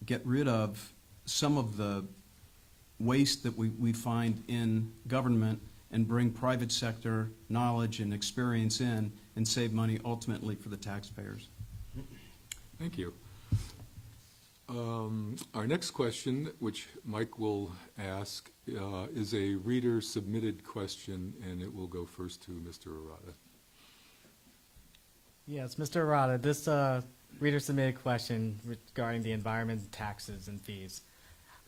[SPEAKER 5] get rid of some of the waste that we find in government and bring private sector knowledge and experience in and save money ultimately for the taxpayers.
[SPEAKER 1] Thank you. Our next question, which Mike will ask, is a reader-submitted question, and it will go first to Mr. Arata.
[SPEAKER 7] Yes, Mr. Arata, this reader submitted question regarding the environment, taxes, and fees.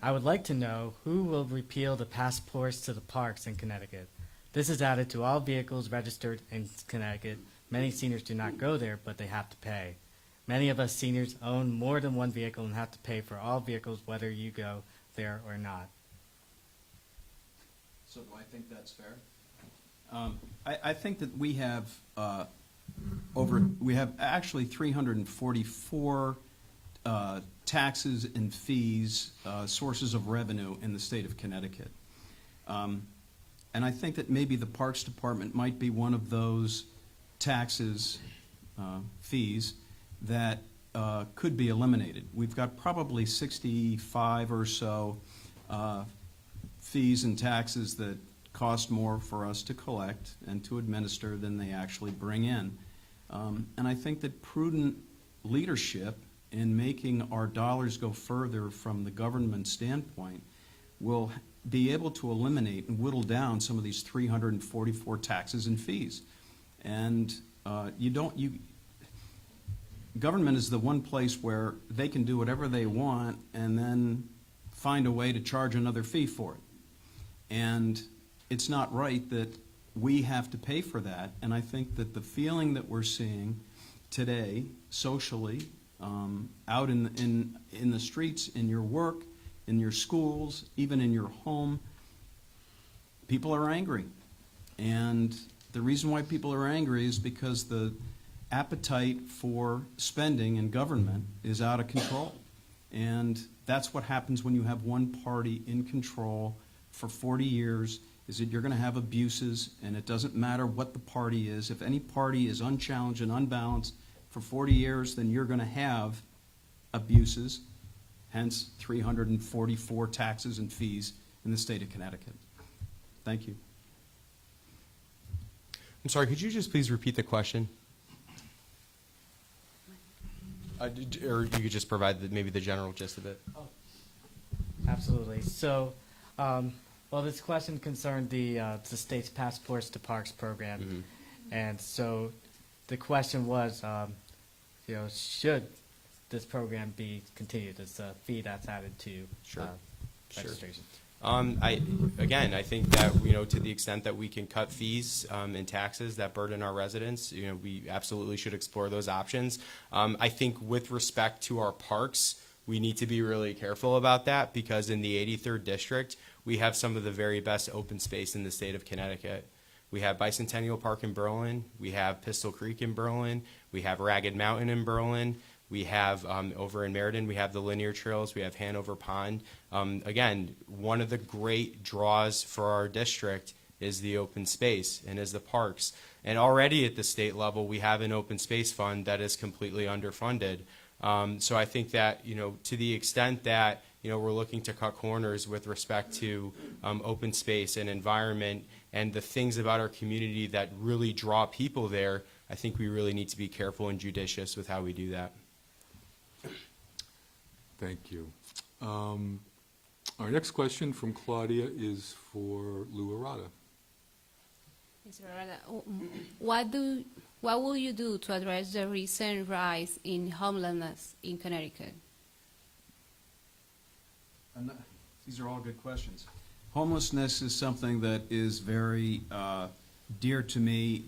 [SPEAKER 7] I would like to know who will repeal the passports to the parks in Connecticut. This is added to all vehicles registered in Connecticut. Many seniors do not go there, but they have to pay. Many of us seniors own more than one vehicle and have to pay for all vehicles whether you go there or not.
[SPEAKER 5] So do I think that's fair? I think that we have actually 344 taxes and fees, sources of revenue in the state of Connecticut. And I think that maybe the Parks Department might be one of those taxes, fees, that could be eliminated. We've got probably 65 or so fees and taxes that cost more for us to collect and to administer than they actually bring in. And I think that prudent leadership in making our dollars go further from the government standpoint will be able to eliminate and whittle down some of these 344 taxes and fees. And government is the one place where they can do whatever they want and then find a way to charge another fee for it. And it's not right that we have to pay for that. And I think that the feeling that we're seeing today, socially, out in the streets, in your work, in your schools, even in your home, people are angry. And the reason why people are angry is because the appetite for spending in government is out of control. And that's what happens when you have one party in control for 40 years, is that you're going to have abuses, and it doesn't matter what the party is. If any party is unchallenged and unbalanced for 40 years, then you're going to have abuses, hence 344 taxes and fees in the state of Connecticut. Thank you.
[SPEAKER 6] I'm sorry, could you just please repeat the question? Or you could just provide maybe the general gist of it.
[SPEAKER 7] Absolutely. So, well, this question concerned the state's Passports to Parks program.
[SPEAKER 6] Mm-hmm.
[SPEAKER 7] And so the question was, should this program be continued? It's a fee that's added to
[SPEAKER 6] Sure.
[SPEAKER 7] registration.
[SPEAKER 6] I think that, to the extent that we can cut fees and taxes that burden our residents, we absolutely should explore those options. I think with respect to our parks, we need to be really careful about that because in the 83rd District, we have some of the very best open space in the state of Connecticut. We have Bicentennial Park in Berlin, we have Pistol Creek in Berlin, we have Ragged Mountain in Berlin, we have over in Meriden, we have the linear trails, we have Hanover Pond. Again, one of the great draws for our district is the open space and is the parks. And already at the state level, we have an open space fund that is completely underfunded. So I think that, to the extent that, we're looking to cut corners with respect to open space and environment and the things about our community that really draw people there, I think we really need to be careful and judicious with how we do that.
[SPEAKER 1] Thank you. Our next question from Claudia is for Lou Arata.
[SPEAKER 8] Mr. Arada, what will you do to address the recent rise in homelessness in Connecticut?
[SPEAKER 5] These are all good questions. Homelessness is something that is very dear to me.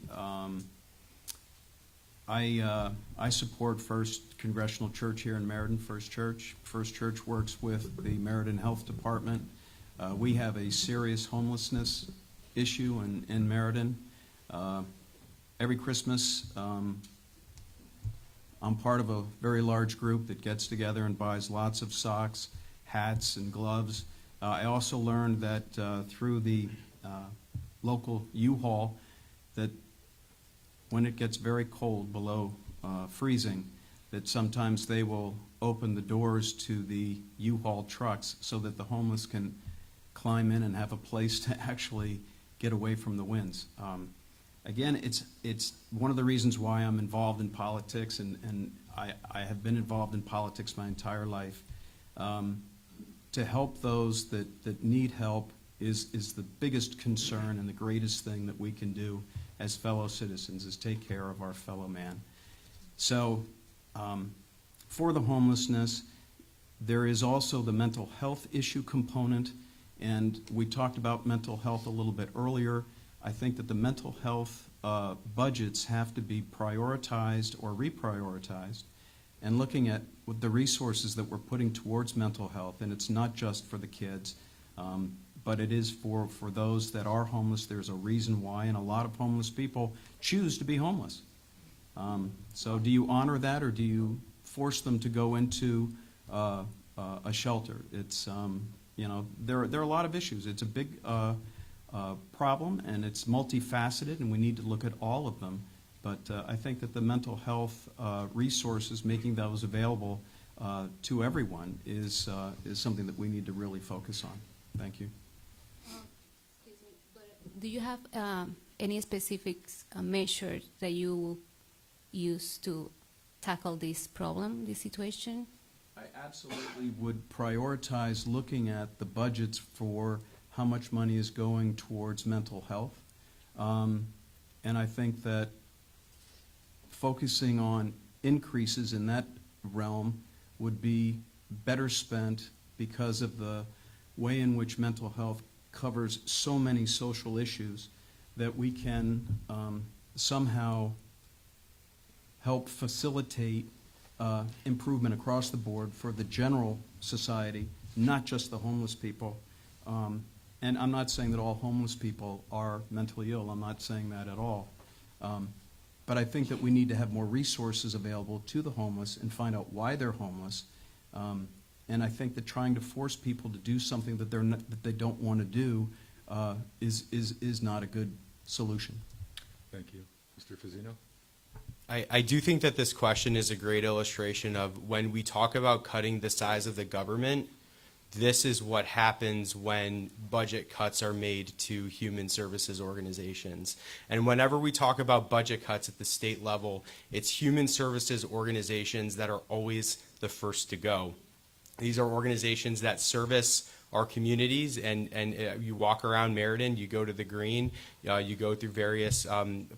[SPEAKER 5] I support First Congressional Church here in Meriden, First Church. First Church works with the Meriden Health Department. We have a serious homelessness issue in Meriden. Every Christmas, I'm part of a very large group that gets together and buys lots of socks, hats, and gloves. I also learned that through the local U-Haul that when it gets very cold, below freezing, that sometimes they will open the doors to the U-Haul trucks so that the homeless can climb in and have a place to actually get away from the winds. Again, it's one of the reasons why I'm involved in politics, and I have been involved in politics my entire life. To help those that need help is the biggest concern and the greatest thing that we can do as fellow citizens, is take care of our fellow man. So for the homelessness, there is also the mental health issue component, and we talked about mental health a little bit earlier. I think that the mental health budgets have to be prioritized or reprioritized, and looking at the resources that we're putting towards mental health, and it's not just for the kids, but it is for those that are homeless. There's a reason why, and a lot of homeless people choose to be homeless. So do you honor that, or do you force them to go into a shelter? It's, there are a lot of issues. It's a big problem, and it's multifaceted, and we need to look at all of them. But I think that the mental health resources, making those available to everyone, is something that we need to really focus on. Thank you.
[SPEAKER 8] Excuse me, but do you have any specific measures that you will use to tackle this problem, this situation?
[SPEAKER 5] I absolutely would prioritize looking at the budgets for how much money is going towards mental health. And I think that focusing on increases in that realm would be better spent because of the way in which mental health covers so many social issues that we can somehow help facilitate improvement across the board for the general society, not just the homeless people. And I'm not saying that all homeless people are mentally ill. I'm not saying that at all. But I think that we need to have more resources available to the homeless and find out why they're homeless. And I think that trying to force people to do something that they don't want to do is not a good solution.
[SPEAKER 1] Thank you. Mr. Fazzino?
[SPEAKER 6] I do think that this question is a great illustration of when we talk about cutting the size of the government, this is what happens when budget cuts are made to human services organizations. And whenever we talk about budget cuts at the state level, it's human services organizations that are always the first to go. These are organizations that service our communities, and you walk around Meriden, you go to the Green, you go through various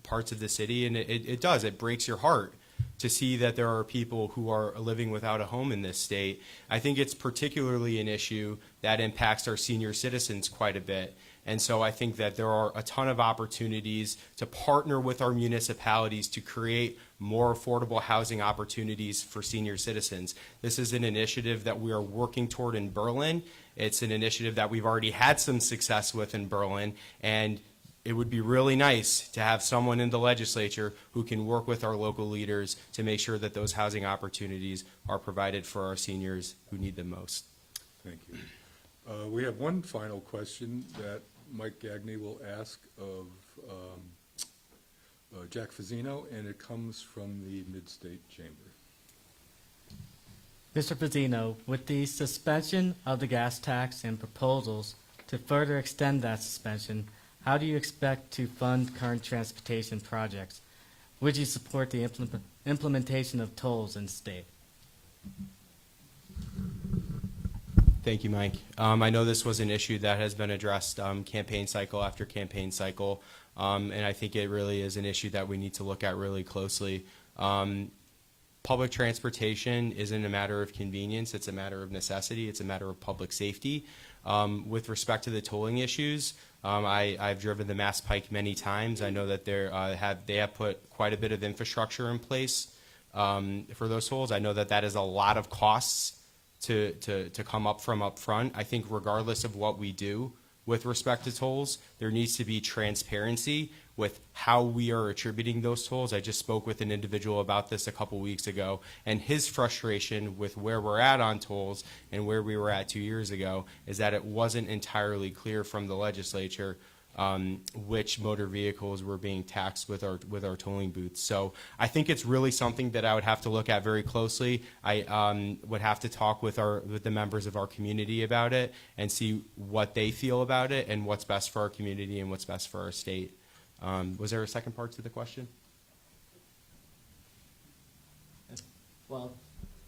[SPEAKER 6] parts of the city, and it breaks your heart to see that there are people who are living without a home in this state. I think it's particularly an issue that impacts our senior citizens quite a bit. And so I think that there are a ton of opportunities to partner with our municipalities to create more affordable housing opportunities for senior citizens. This is an initiative that we are working toward in Berlin. It's an initiative that we've already had some success with in Berlin, and it would be really nice to have someone in the legislature who can work with our local leaders to make sure that those housing opportunities are provided for our seniors who need them most.
[SPEAKER 1] Thank you. We have one final question that Mike Gagney will ask of Jack Fazzino, and it comes from the Midstate Chamber.
[SPEAKER 7] Mr. Fazzino, with the suspension of the gas tax and proposals to further extend that suspension, how do you expect to fund current transportation projects? Would you support the implementation of tolls in the state?
[SPEAKER 6] Thank you, Mike. I know this was an issue that has been addressed campaign cycle after campaign cycle, and I think it really is an issue that we need to look at really closely. Public transportation isn't a matter of convenience, it's a matter of necessity, it's a matter of public safety. With respect to the tolling issues, I've driven the Mass Pike many times. I know that they have put quite a bit of infrastructure in place for those tolls. I know that that is a lot of costs to come up front. I think regardless of what we do with respect to tolls, there needs to be transparency with how we are attributing those tolls. I just spoke with an individual about this a couple weeks ago, and his frustration with where we're at on tolls and where we were at 2 years ago is that it wasn't entirely clear from the legislature which motor vehicles were being taxed with our tolling booths. So I think it's really something that I would have to look at very closely. I would have to talk with the members of our community about it and see what they feel about it and what's best for our community and what's best for our state. Was there a second part to the question?
[SPEAKER 7] Well,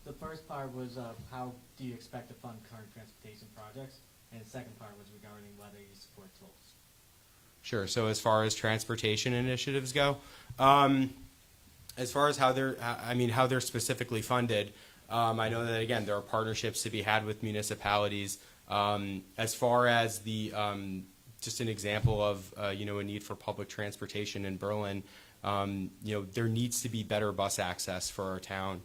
[SPEAKER 7] the first part was how do you expect to fund current transportation projects? And the second part was regarding whether you support tolls.
[SPEAKER 6] Sure. So as far as transportation initiatives go, as far as how they're specifically funded, I know that again there are partnerships to be had with municipalities. As far as the just an example of a need for public transportation in Berlin, there needs to be better bus access for our town.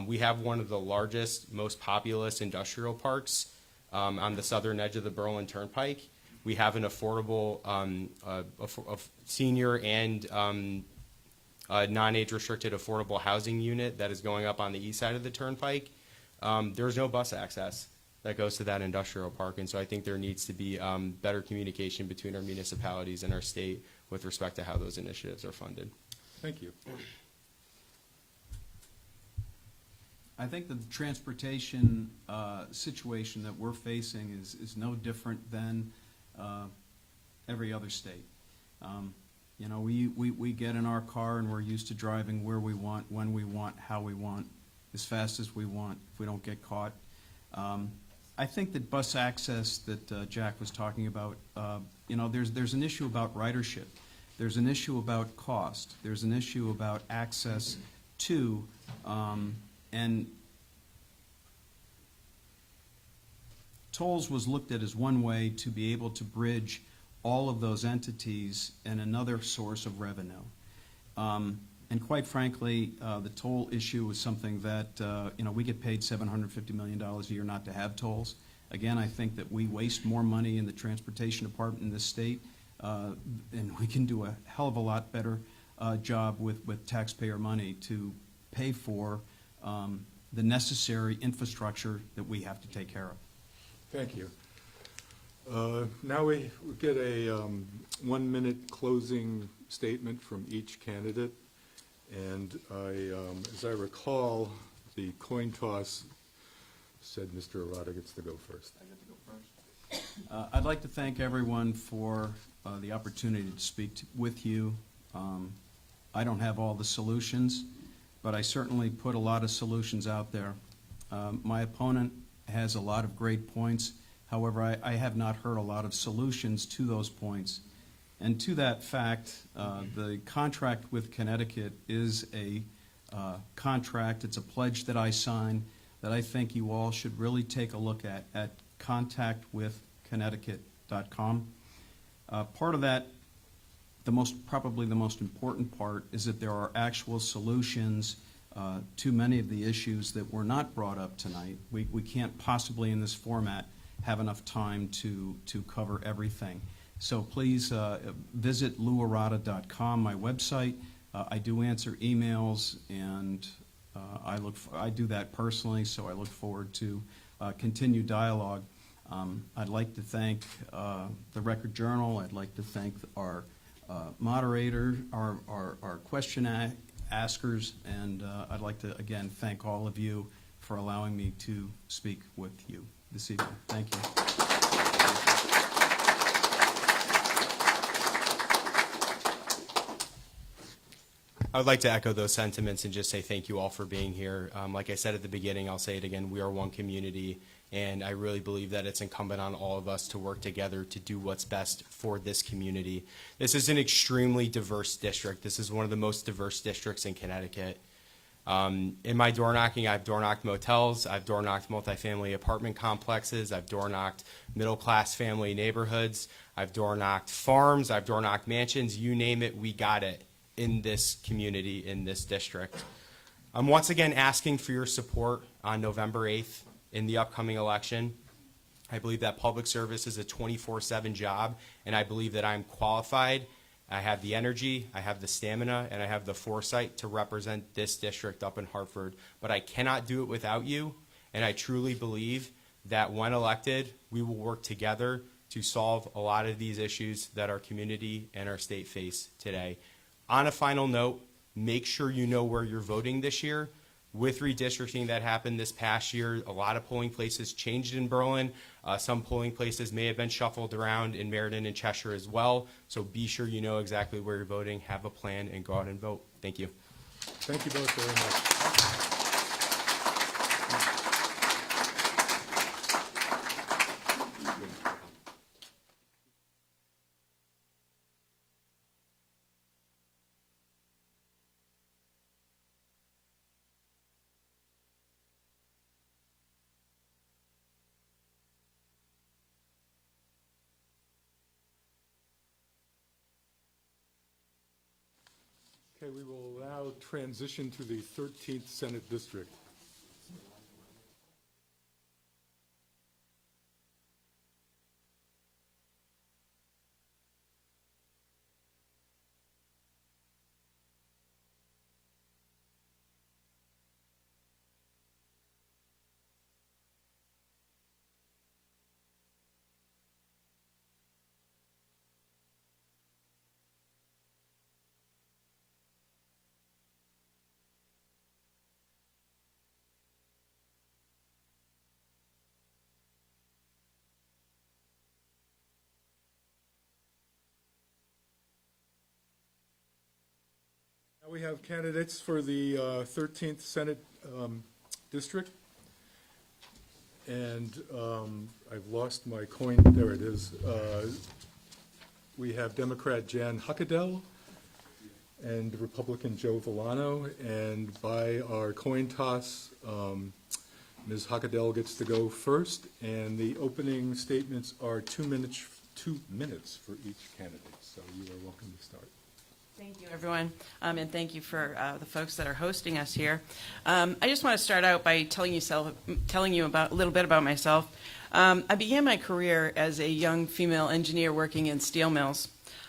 [SPEAKER 6] We have one of the largest, most populous industrial parks on the southern edge of the Berlin Turnpike. We have an affordable senior and non-age restricted affordable housing unit that is going up on the east side of the Turnpike. There's no bus access that goes to that industrial park, and so I think there needs to be better communication between our municipalities and our state with respect to how those initiatives are funded.
[SPEAKER 1] Thank you.
[SPEAKER 5] I think the transportation situation that we're facing is no different than every other state. We get in our car and we're used to driving where we want, when we want, how we want, as fast as we want, if we don't get caught. I think that bus access that Jack was talking about, there's an issue about ridership. There's an issue about cost. There's an issue about access to, and tolls was looked at as one way to be able to bridge all of those entities and another source of revenue. And quite frankly, the toll issue is something that, we get paid $750 million a year not to have tolls. Again, I think that we waste more money in the transportation department in this state, and we can do a hell of a lot better job with taxpayer money to pay for the necessary infrastructure that we have to take care of.
[SPEAKER 1] Thank you. Now we get a 1-minute closing statement from each candidate. And as I recall, the coin toss said Mr. Arata gets to go first. I get to go first.
[SPEAKER 5] I'd like to thank everyone for the opportunity to speak with you. I don't have all the solutions, but I certainly put a lot of solutions out there. My opponent has a lot of great points. However, I have not heard a lot of solutions to those points. And to that fact, the contract with Connecticut is a contract, it's a pledge that I signed that I think you all should really take a look at contactwithconnecticut.com. Part of that, probably the most important part, is that there are actual solutions to many of the issues that were not brought up tonight. We can't possibly, in this format, have enough time to cover everything. So please visit louarada.com, my website. I do answer emails, and I do that personally, so I look forward to continued dialogue. I'd like to thank the Record Journal. I'd like to thank our moderator, our question askers, and I'd like to again thank all of you for allowing me to speak with you this evening. Thank you.
[SPEAKER 6] I would like to echo those sentiments and just say thank you all for being here. Like I said at the beginning, I'll say it again, we are one community, and I really believe that it's incumbent on all of us to work together to do what's best for this community. This is an extremely diverse district. This is one of the most diverse districts in Connecticut. In my door knocking, I've door knocked motels, I've door knocked multifamily apartment complexes, I've door knocked middle-class family neighborhoods, I've door knocked farms, I've door knocked mansions, you name it, we got it in this community, in this district. I'm once again asking for your support on November 8th in the upcoming election. I believe that public service is a 24/7 job, and I believe that I'm qualified. I have the energy, I have the stamina, and I have the foresight to represent this district up in Hartford. But I cannot do it without you, and I truly believe that when elected, we will work together to solve a lot of these issues that our community and our state face today. On a final note, make sure you know where you're voting this year. With redistricting that happened this past year, a lot of polling places changed in Berlin. Some polling places may have been shuffled around in Meriden and Cheshire as well. So be sure you know exactly where you're voting, have a plan, and go out and vote. Thank you.
[SPEAKER 1] Thank you both very much. Okay, we will now transition to the 13th Senate District. Now we have candidates for the 13th Senate District. And I've lost my coin. There it is. We have Democrat Jan Huckadell and Republican Joe Villano. And by our coin toss, Ms. Huckadell gets to go first. And the opening statements are 2 minutes for each candidate. So you are welcome to start.
[SPEAKER 9] Thank you, everyone, and thank you for the folks that are hosting us here. I just want to start out by telling you about a little bit about myself. I began my career as a young female engineer working in steel mills.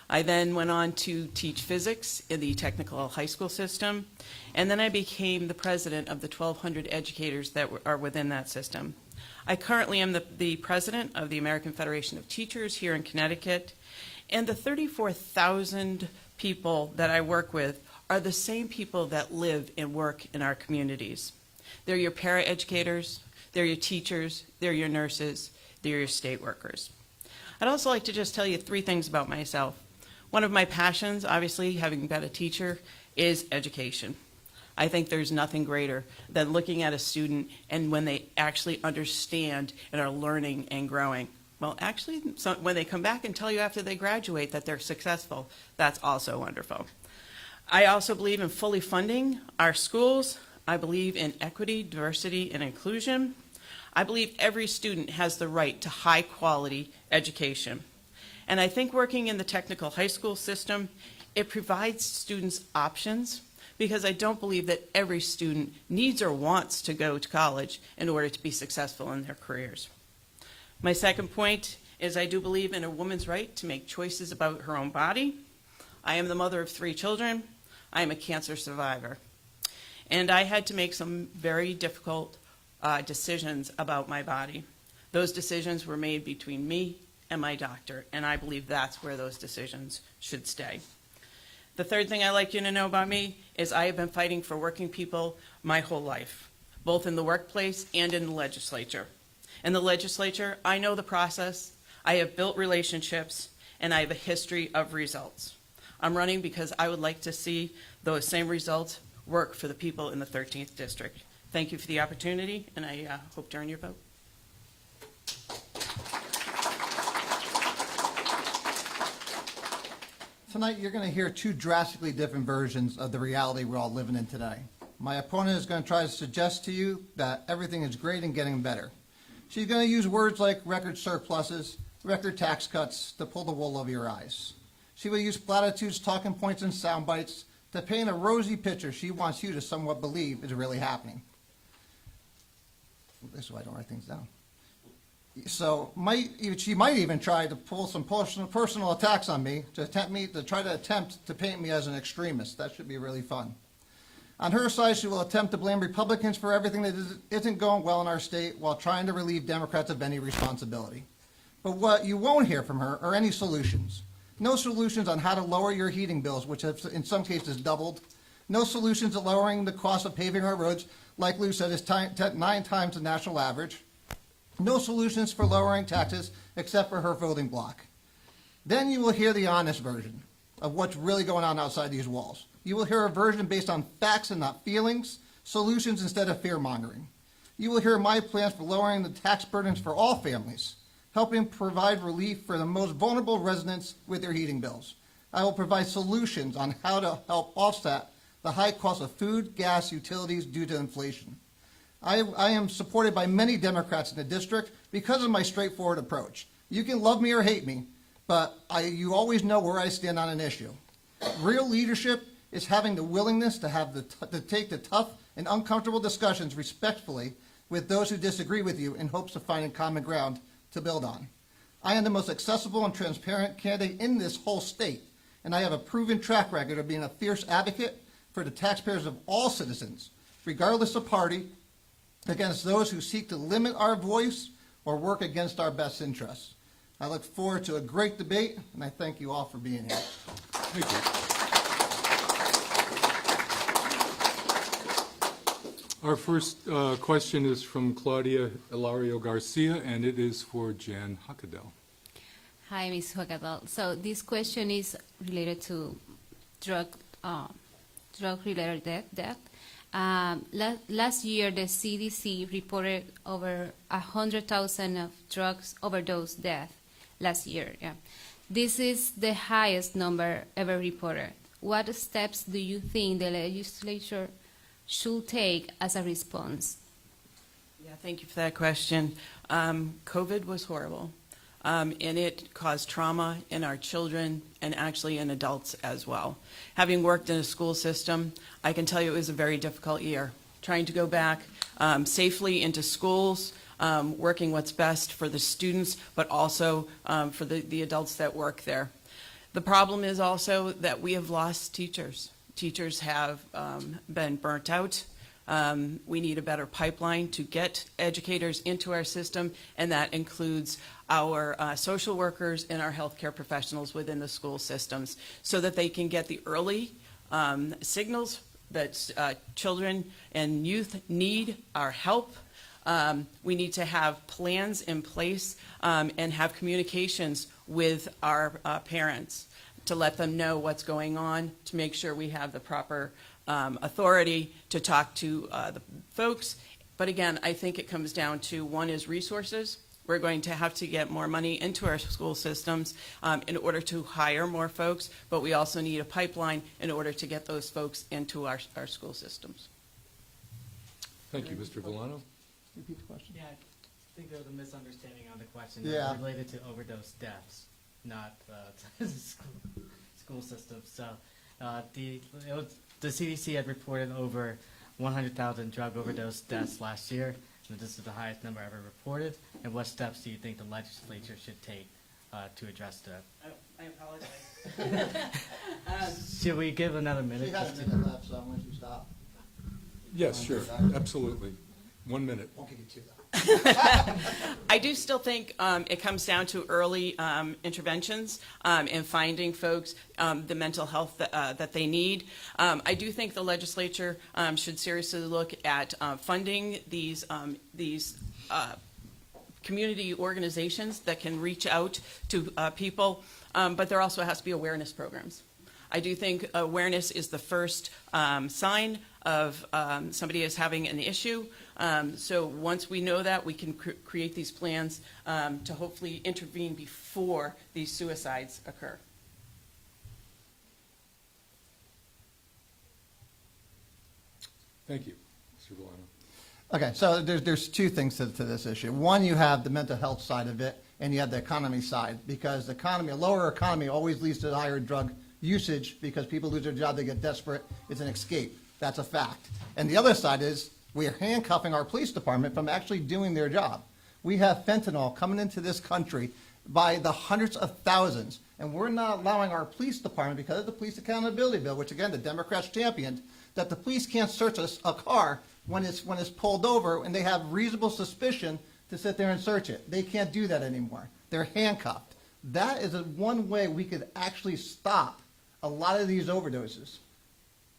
[SPEAKER 9] I then went on to teach physics in the technical high school system, and then I became the president of the 1,200 educators that are within that system. I currently am the president of the American Federation of Teachers here in Connecticut, and the 34,000 people that I work with are the same people that live and work in our communities. They're your paraeducators, they're your teachers, they're your nurses, they're your state workers. I'd also like to just tell you 3 things about myself. One of my passions, obviously, having been a teacher, is education. I think there's nothing greater than looking at a student and when they actually understand and are learning and growing. Well, actually, when they come back and tell you after they graduate that they're successful, that's also wonderful. I also believe in fully funding our schools. I believe in equity, diversity, and inclusion. I believe every student has the right to high-quality education. And I think working in the technical high school system, it provides students options, because I don't believe that every student needs or wants to go to college in order to be successful in their careers. My second point is I do believe in a woman's right to make choices about her own body. I am the mother of 3 children. I am a cancer survivor. And I had to make some very difficult decisions about my body. Those decisions were made between me and my doctor, and I believe that's where those decisions should stay. The third thing I'd like you to know about me is I have been fighting for working people my whole life, both in the workplace and in the legislature. In the legislature, I know the process, I have built relationships, and I have a history of results. I'm running because I would like to see those same results work for the people in the 13th District. Thank you for the opportunity, and I hope to earn your vote.
[SPEAKER 10] Tonight, you're going to hear 2 drastically different versions of the reality we're all living in today. My opponent is going to try to suggest to you that everything is great and getting better. She's going to use words like record surpluses, record tax cuts to pull the wool over your eyes. She will use platitudes, talking points, and sound bites to paint a rosy picture she wants you to somewhat believe is really happening. This is why I don't write things down. So she might even try to pull some personal attacks on me to attempt to paint me as an extremist. That should be really fun. On her side, she will attempt to blame Republicans for everything that isn't going well in our state while trying to relieve Democrats of any responsibility. But what you won't hear from her are any solutions. No solutions on how to lower your heating bills, which have in some cases doubled. No solutions to lowering the cost of paving our roads, like Lou said, is 9 times the national average. No solutions for lowering taxes except for her voting block. Then you will hear the honest version of what's really going on outside these walls. You will hear a version based on facts and not feelings, solutions instead of fear-mongering. You will hear my plans for lowering the tax burdens for all families, helping provide relief for the most vulnerable residents with their heating bills. I will provide solutions on how to help offset the high cost of food, gas, utilities due to inflation. I am supported by many Democrats in the district because of my straightforward approach. You can love me or hate me, but you always know where I stand on an issue. Real leadership is having the willingness to take the tough and uncomfortable discussions respectfully with those who disagree with you in hopes of finding common ground to build on. I am the most accessible and transparent candidate in this whole state, and I have a proven track record of being a fierce advocate for the taxpayers of all citizens, regardless of party, against those who seek to limit our voice or work against our best interests. I look forward to a great debate, and I thank you all for being here.
[SPEAKER 1] Thank you. Our first question is from Claudia Ilario Garcia, and it is for Jan Huckadell.
[SPEAKER 8] Hi, Ms. Huckadell. So this question is related to drug-related death. Last year, the CDC reported over 100,000 of drugs overdose death last year. Yeah. This is the highest number ever reported. What steps do you think the legislature should take as a response?
[SPEAKER 9] Yeah, thank you for that question. COVID was horrible, and it caused trauma in our children and actually in adults as well. Having worked in a school system, I can tell you it was a very difficult year. Trying to go back safely into schools, working what's best for the students, but also for the adults that work there. The problem is also that we have lost teachers. Teachers have been burnt out. We need a better pipeline to get educators into our system, and that includes our social workers and our healthcare professionals within the school systems so that they can get the early signals that children and youth need our help. We need to have plans in place and have communications with our parents to let them know what's going on, to make sure we have the proper authority to talk to the folks. But again, I think it comes down to, one is resources. We're going to have to get more money into our school systems in order to hire more folks, but we also need a pipeline in order to get those folks into our school systems.
[SPEAKER 1] Thank you, Mr. Villano.
[SPEAKER 10] Repeat the question.
[SPEAKER 7] Yeah, I think there was a misunderstanding on the question
[SPEAKER 10] Yeah.
[SPEAKER 7] related to overdose deaths. not school systems. So the CDC had reported over 100,000 drug overdose deaths last year, and this is the highest number ever reported. And what steps do you think the legislature should take to address that?
[SPEAKER 9] I apologize.
[SPEAKER 7] Should we give another minute?
[SPEAKER 10] She has
[SPEAKER 7] just
[SPEAKER 10] a
[SPEAKER 7] to-
[SPEAKER 10] minute left, so why don't you stop?
[SPEAKER 1] Yes, sure, absolutely. 1 minute.
[SPEAKER 10] Won't give you two, though.
[SPEAKER 9] I do still think it comes down to early interventions and finding folks the mental health that they need. I do think the legislature should seriously look at funding these community organizations that can reach out to people, but there also has to be awareness programs. I do think awareness is the first sign of somebody is having an issue. So once we know that, we can create these plans to hopefully intervene before these suicides occur.
[SPEAKER 1] Thank you, Mr. Valano.
[SPEAKER 10] Okay, so there's two things to this issue. One, you have the mental health side of it, and you have the economy side, because the economy, a lower economy always leads to higher drug usage, because people lose their job, they get desperate, it's an escape. That's a fact. And the other side is we are handcuffing our police department from actually doing their job. We have fentanyl coming into this country by the hundreds of thousands, and we're not allowing our police department, because of the police accountability bill, which again the Democrats championed, that the police can't search a car when it's pulled over and they have reasonable suspicion to sit there and search it. They can't do that anymore. They're handcuffed. That is one way we could actually stop a lot of these overdoses.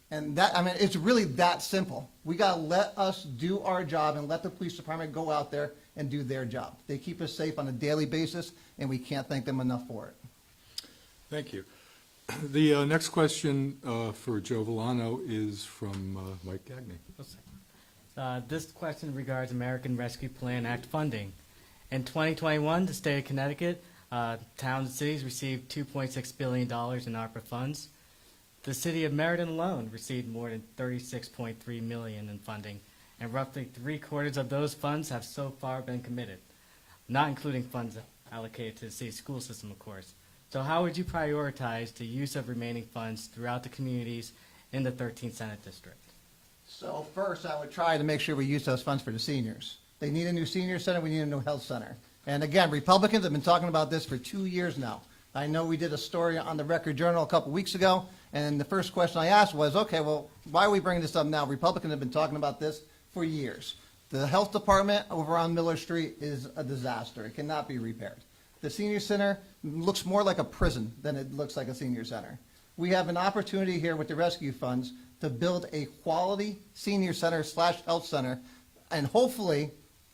[SPEAKER 10] And that, I mean, it's really that simple. We gotta let us do our job and let the police department go out there and do their job. They keep us safe on a daily basis, and we can't thank them enough for it.
[SPEAKER 1] Thank you. The next question for Joe Valano is from Mike Gagney.
[SPEAKER 7] This question regards American Rescue Plan Act funding. In 2021, the state of Connecticut, towns and cities received $2.6 billion in ARPA funds. The city of Meriden alone received more than $36.3 million in funding, and roughly 3/4 of those funds have so far been committed, not including funds allocated to the city school system, of course. So how would you prioritize the use of remaining funds throughout the communities in the 13th Senate District?
[SPEAKER 10] So first, I would try to make sure we use those funds for the seniors. They need a new senior center, we need a new health center. And again, Republicans have been talking about this for 2 years now. I know we did a story on the Record Journal a couple weeks ago, and the first question I asked was, okay, well, why are we bringing this up now? Republicans have been talking about this for years. The health department over on Miller Street is a disaster. It cannot be repaired. The senior center looks more like a prison than it looks like a senior center. We have an opportunity here with the rescue funds to build a quality senior center / health center, and hopefully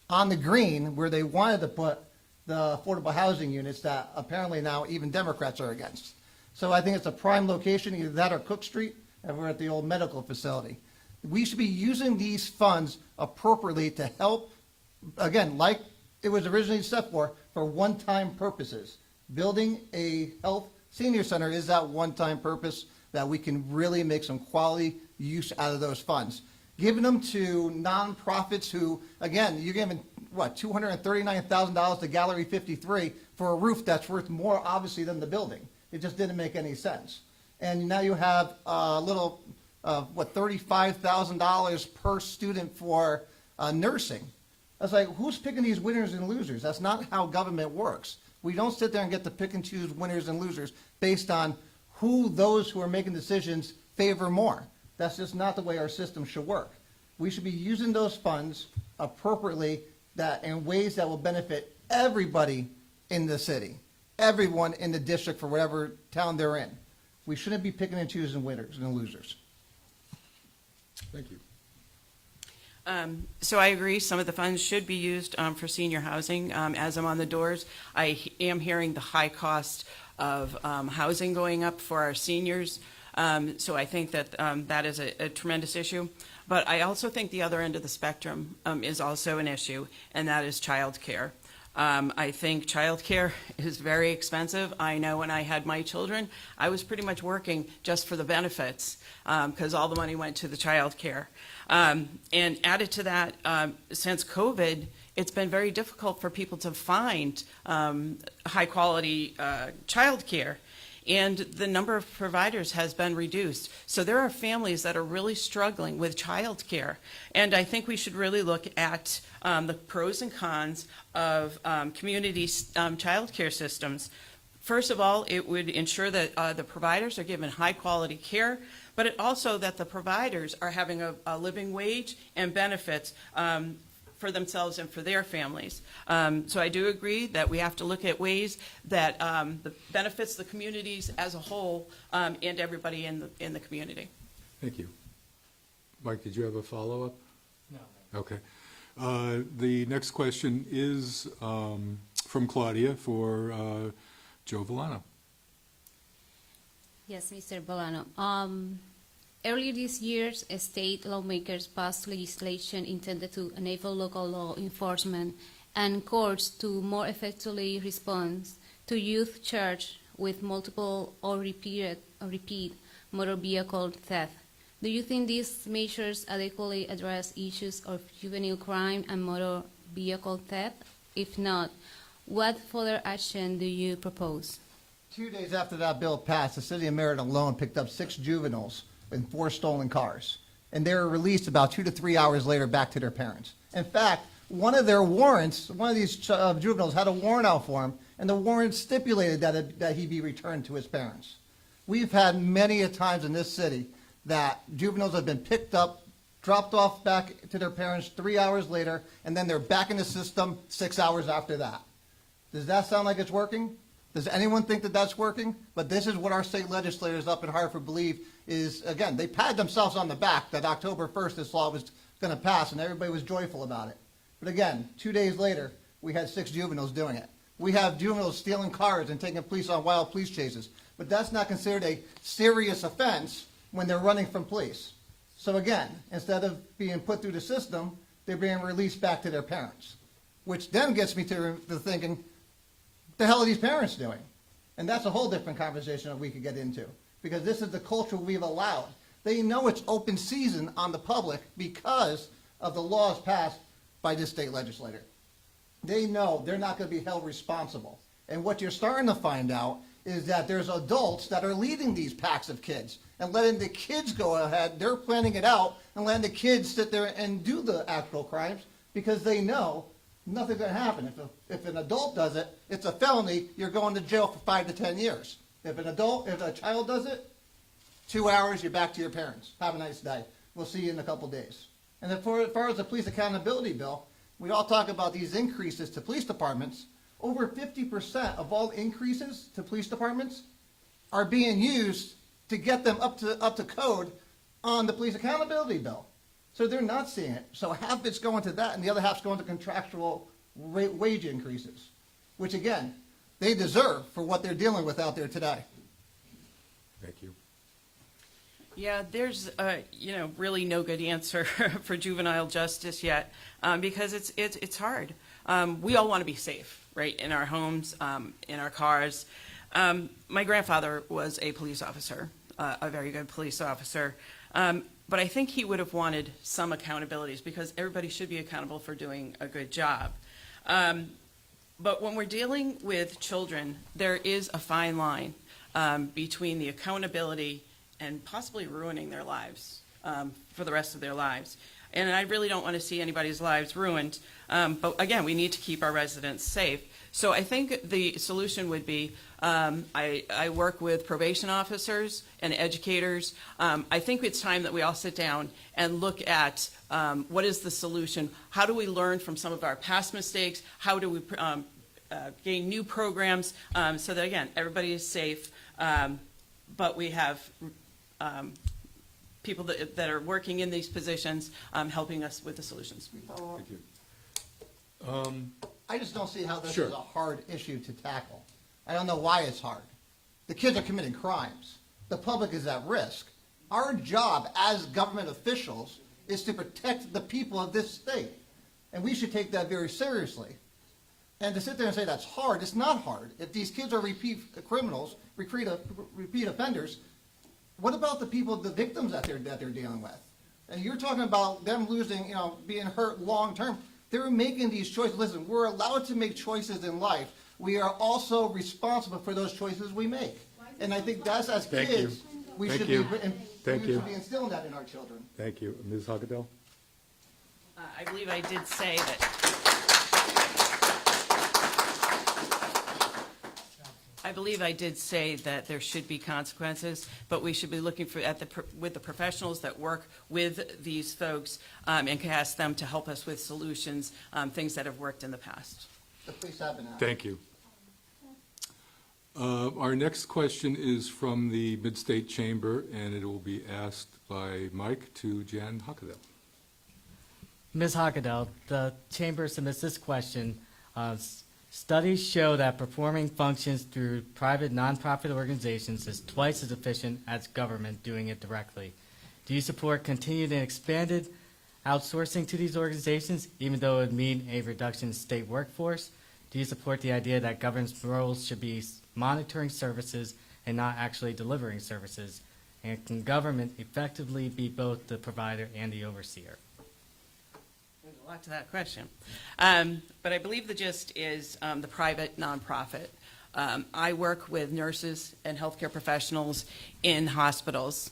[SPEAKER 10] on the green where they wanted to put the affordable housing units that apparently now even Democrats are against. So I think it's a prime location, either that or Cook Street, and we're at the old medical facility. We should be using these funds appropriately to help, again, like it was originally set for one-time purposes. Building a health senior center is that one-time purpose that we can really make some quality use out of those funds. Giving them to nonprofits who, again, you're giving, what, $239,000 to Gallery 53 for a roof that's worth more, obviously, than the building. It just didn't make any sense. And now you have a little, $35,000 per student for nursing. I was like, who's picking these winners and losers? That's not how government works. We don't sit there and get to pick and choose winners and losers based on who those who are making decisions favor more. That's just not the way our system should work. We should be using those funds appropriately in ways that will benefit everybody in the city, everyone in the district for whatever town they're in. We shouldn't be picking and choosing winners and losers.
[SPEAKER 1] Thank you.
[SPEAKER 9] So I agree, some of the funds should be used for senior housing. As I'm on the doors, I am hearing the high cost of housing going up for our seniors. So I think that that is a tremendous issue. But I also think the other end of the spectrum is also an issue, and that is childcare. I think childcare is very expensive. I know when I had my children, I was pretty much working just for the benefits because all the money went to the childcare. And added to that, since COVID, it's been very difficult for people to find high-quality childcare, and the number of providers has been reduced. So there are families that are really struggling with childcare, and I think we should really look at the pros and cons of community childcare systems. First of all, it would ensure that the providers are given high-quality care, but it also that the providers are having a living wage and benefits for themselves and for their families. So I do agree that we have to look at ways that benefits the communities as a whole and everybody in the community.
[SPEAKER 1] Thank you. Mike, did you have a follow-up?
[SPEAKER 7] No.
[SPEAKER 1] Okay. The next question is from Claudia for Joe Villano.
[SPEAKER 8] Yes, Mr. Bolano. Earlier this year, state lawmakers passed legislation intended to enable local law enforcement and courts to more effectively respond to youth charged with multiple or repeat motor vehicle theft. Do you think these measures adequately address issues of juvenile crime and motor vehicle theft? If not, what further action do you propose?
[SPEAKER 10] 2 days after that bill passed, the city of Meriden alone picked up 6 juveniles and 4 stolen cars. And they were released about 2 to 3 hours later back to their parents. In fact, one of their warrants, one of these juveniles had a warrant out for him, and the warrant stipulated that he be returned to his parents. We've had many a times in this city that juveniles have been picked up, dropped off back to their parents 3 hours later, and then they're back in the system 6 hours after that. Does that sound like it's working? Does anyone think that that's working? But this is what our state legislators up in Hartford believe is, again, they patted themselves on the back that October 1st this law was going to pass, and everybody was joyful about it. But again, 2 days later, we had 6 juveniles doing it. We have juveniles stealing cars and taking police on wild police chases. But that's not considered a serious offense when they're running from police. So again, instead of being put through the system, they're being released back to their parents. Which then gets me to thinking, the hell are these parents doing? And that's a whole different conversation that we could get into, because this is the culture we've allowed. They know it's open season on the public because of the laws passed by this state legislator. They know they're not going to be held responsible. And what you're starting to find out is that there's adults that are leading these packs of kids and letting the kids go ahead. They're planning it out and letting the kids sit there and do the actual crimes because they know nothing's going to happen. If an adult does it, it's a felony. You're going to jail for 5 to 10 years. If a child does it, 2 hours, you're back to your parents. Have a nice day. We'll see you in a couple days. And as far as the police accountability bill, we all talk about these increases to police departments. Over 50% of all increases to police departments are being used to get them up to code on the police accountability bill. So they're not seeing it. So half of it's going to that, and the other half's going to contractual wage increases, which, again, they deserve for what they're dealing with out there today.
[SPEAKER 1] Thank you.
[SPEAKER 9] Yeah, there's really no good answer for juvenile justice yet because it's hard. We all want to be safe, right, in our homes, in our cars. My grandfather was a police officer, a very good police officer. But I think he would have wanted some accountabilities because everybody should be accountable for doing a good job. But when we're dealing with children, there is a fine line between the accountability and possibly ruining their lives for the rest of their lives. And I really don't want to see anybody's lives ruined. But again, we need to keep our residents safe. So I think the solution would be, I work with probation officers and educators. I think it's time that we all sit down and look at what is the solution. How do we learn from some of our past mistakes? How do we gain new programs so that, again, everybody is safe, but we have people that are working in these positions helping us with the solutions.
[SPEAKER 1] Thank you.
[SPEAKER 10] I just don't see how this
[SPEAKER 1] Sure.
[SPEAKER 10] is a hard issue to tackle. I don't know why it's hard. The kids are committing crimes. The public is at risk. Our job as government officials is to protect the people of this state. And we should take that very seriously. And to sit there and say that's hard, it's not hard. If these kids are repeat criminals, repeat offenders, what about the people, the victims that they're dealing with? And you're talking about them losing, being hurt long term. They're making these choices. Listen, we're allowed to make choices in life. We are also responsible for those choices we make. And I think that's, as
[SPEAKER 1] Thank
[SPEAKER 10] kids,
[SPEAKER 1] you.
[SPEAKER 10] we
[SPEAKER 1] Thank
[SPEAKER 10] should
[SPEAKER 1] you.
[SPEAKER 10] be,
[SPEAKER 1] Thank
[SPEAKER 10] we
[SPEAKER 1] you.
[SPEAKER 10] should be instilling that in our children.
[SPEAKER 1] Thank you. Ms. Hockedal?
[SPEAKER 9] I believe I did say that. I believe I did say that there should be consequences, but we should be looking for with the professionals that work with these folks and can ask them to help us with solutions, things that have worked in the past.
[SPEAKER 10] The police have been out.
[SPEAKER 1] Thank you. Our next question is from the Midstate Chamber, and it will be asked by Mike to Jan Hockedal.
[SPEAKER 7] Ms. Hockedal, the Chamber submits this question. Studies show that performing functions through private nonprofit organizations is twice as efficient as government doing it directly. Do you support continued and expanded outsourcing to these organizations, even though it would mean a reduction in state workforce? Do you support the idea that government's roles should be monitoring services and not actually delivering services? And can government effectively be both the provider and the overseer?
[SPEAKER 9] There's a lot to that question. But I believe the gist is the private nonprofit. I work with nurses and healthcare professionals in hospitals.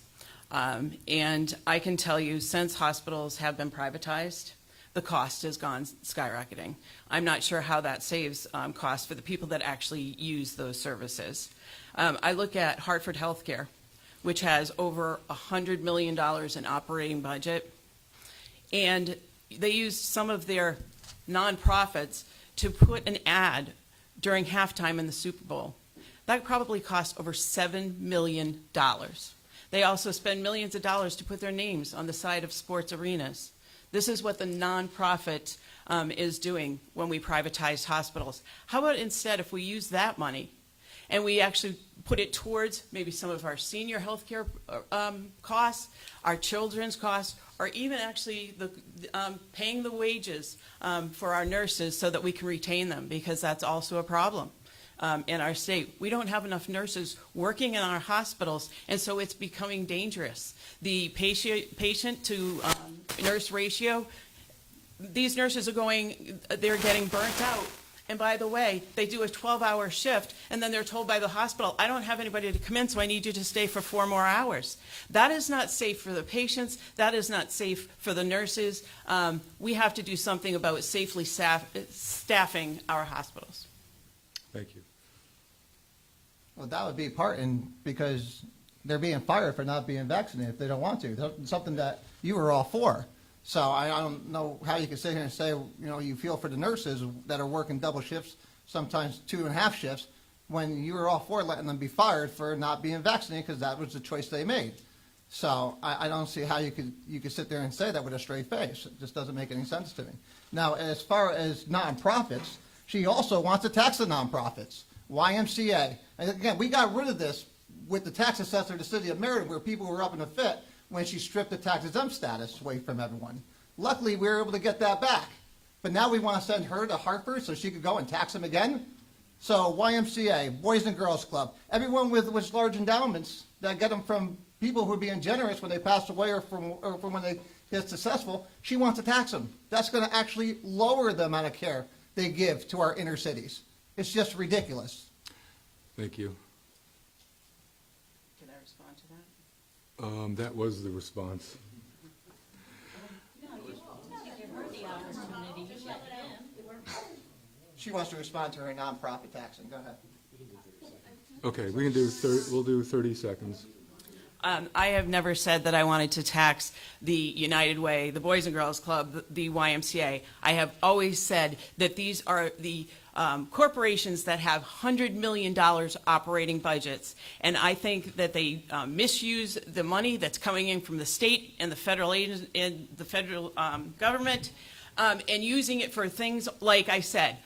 [SPEAKER 9] And I can tell you, since hospitals have been privatized, the cost has gone skyrocketing. I'm not sure how that saves costs for the people that actually use those services. I look at Hartford Healthcare, which has over $100 million in operating budget, and they used some of their nonprofits to put an ad during halftime in the Super Bowl. That probably cost over $7 million. They also spend millions of dollars to put their names on the side of sports arenas. This is what the nonprofit is doing when we privatize hospitals. How about instead if we use that money and we actually put it towards maybe some of our senior health care costs, our children's costs, or even actually the paying the wages for our nurses so that we can retain them, because that's also a problem in our state. We don't have enough nurses working in our hospitals, and so it's becoming dangerous. The patient to nurse ratio, these nurses they're getting burnt out. And by the way, they do a 12-hour shift, and then they're told by the hospital, I don't have anybody to come in, so I need you to stay for 4 more hours. That is not safe for the patients. That is not safe for the nurses. We have to do something about safely staffing our hospitals.
[SPEAKER 1] Thank you.
[SPEAKER 10] Well, that would be part because they're being fired for not being vaccinated if they don't want to. That's something that you were all for. So I don't know how you can sit here and say, you feel for the nurses that are working double shifts, sometimes 2.5 shifts, when you were all for letting them be fired for not being vaccinated because that was the choice they made. So I don't see how you could sit there and say that with a straight face. It just doesn't make any sense to me. Now, as far as nonprofits, she also wants to tax the nonprofits. YMCA. And again, we got rid of this with the tax assessor of the city of Meriden, where people were up in a fit when she stripped the tax exempt status away from everyone. Luckily, we were able to get that back. But now we want to send her to Hartford so she could go and tax them again? So YMCA, Boys and Girls Club, everyone with large endowments that get them from people who are being generous when they pass away or from when they get successful, she wants to tax them. That's going to actually lower the amount of care they give to our inner cities. It's just ridiculous.
[SPEAKER 1] Thank you.
[SPEAKER 9] Can I respond to that?
[SPEAKER 1] That was the response.
[SPEAKER 10] She wants to respond to her nonprofit taxing. Go ahead.
[SPEAKER 1] Okay, we'll do 30 seconds.
[SPEAKER 9] I have never said that I wanted to tax the United Way, the Boys and Girls Club, the YMCA. I have always said that these are the corporations that have $100 million operating budgets, and I think that they misuse the money that's coming in from the state and the federal government, and using it for things like I said,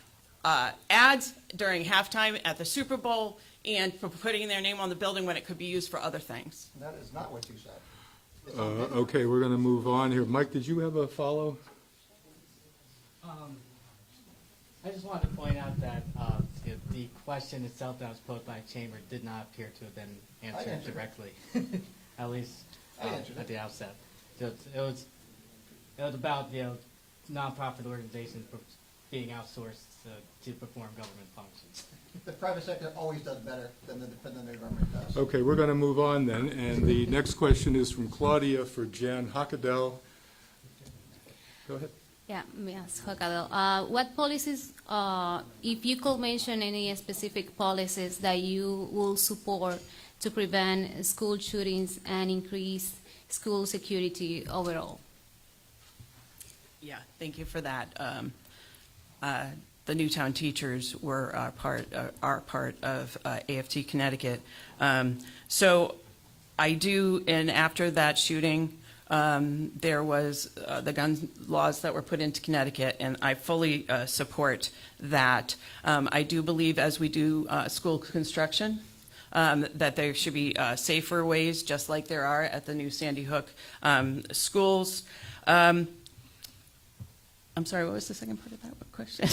[SPEAKER 9] ads during halftime at the Super Bowl, and for putting their name on the building when it could be used for other things.
[SPEAKER 10] That is not what you said.
[SPEAKER 1] Okay, we're going to move on here. Mike, did you have a follow?
[SPEAKER 7] I just wanted to point out that the question itself that was posed by the Chamber did not appear to have been answered
[SPEAKER 10] answered it.
[SPEAKER 7] directly, at least
[SPEAKER 10] I answered
[SPEAKER 7] at
[SPEAKER 10] it.
[SPEAKER 7] the outset. So it was about nonprofit organizations being outsourced to perform government functions.
[SPEAKER 10] The private sector always does better than the government does.
[SPEAKER 1] Okay, we're going to move on then, and the next question is from Claudia for Jan Hockadell. Go ahead.
[SPEAKER 8] Yeah, Ms. Hocadel. What policies, if you could mention any specific policies that you will support to prevent school shootings and increase school security overall?
[SPEAKER 9] Yeah, thank you for that. The Newtown teachers were are part of AFT Connecticut. So I do, and after that shooting, there was the gun laws that were put into Connecticut, and I fully support that. I do believe, as we do school construction, that there should be safer ways, just like there are at the new Sandy Hook schools. I'm sorry, what was the second part of that question?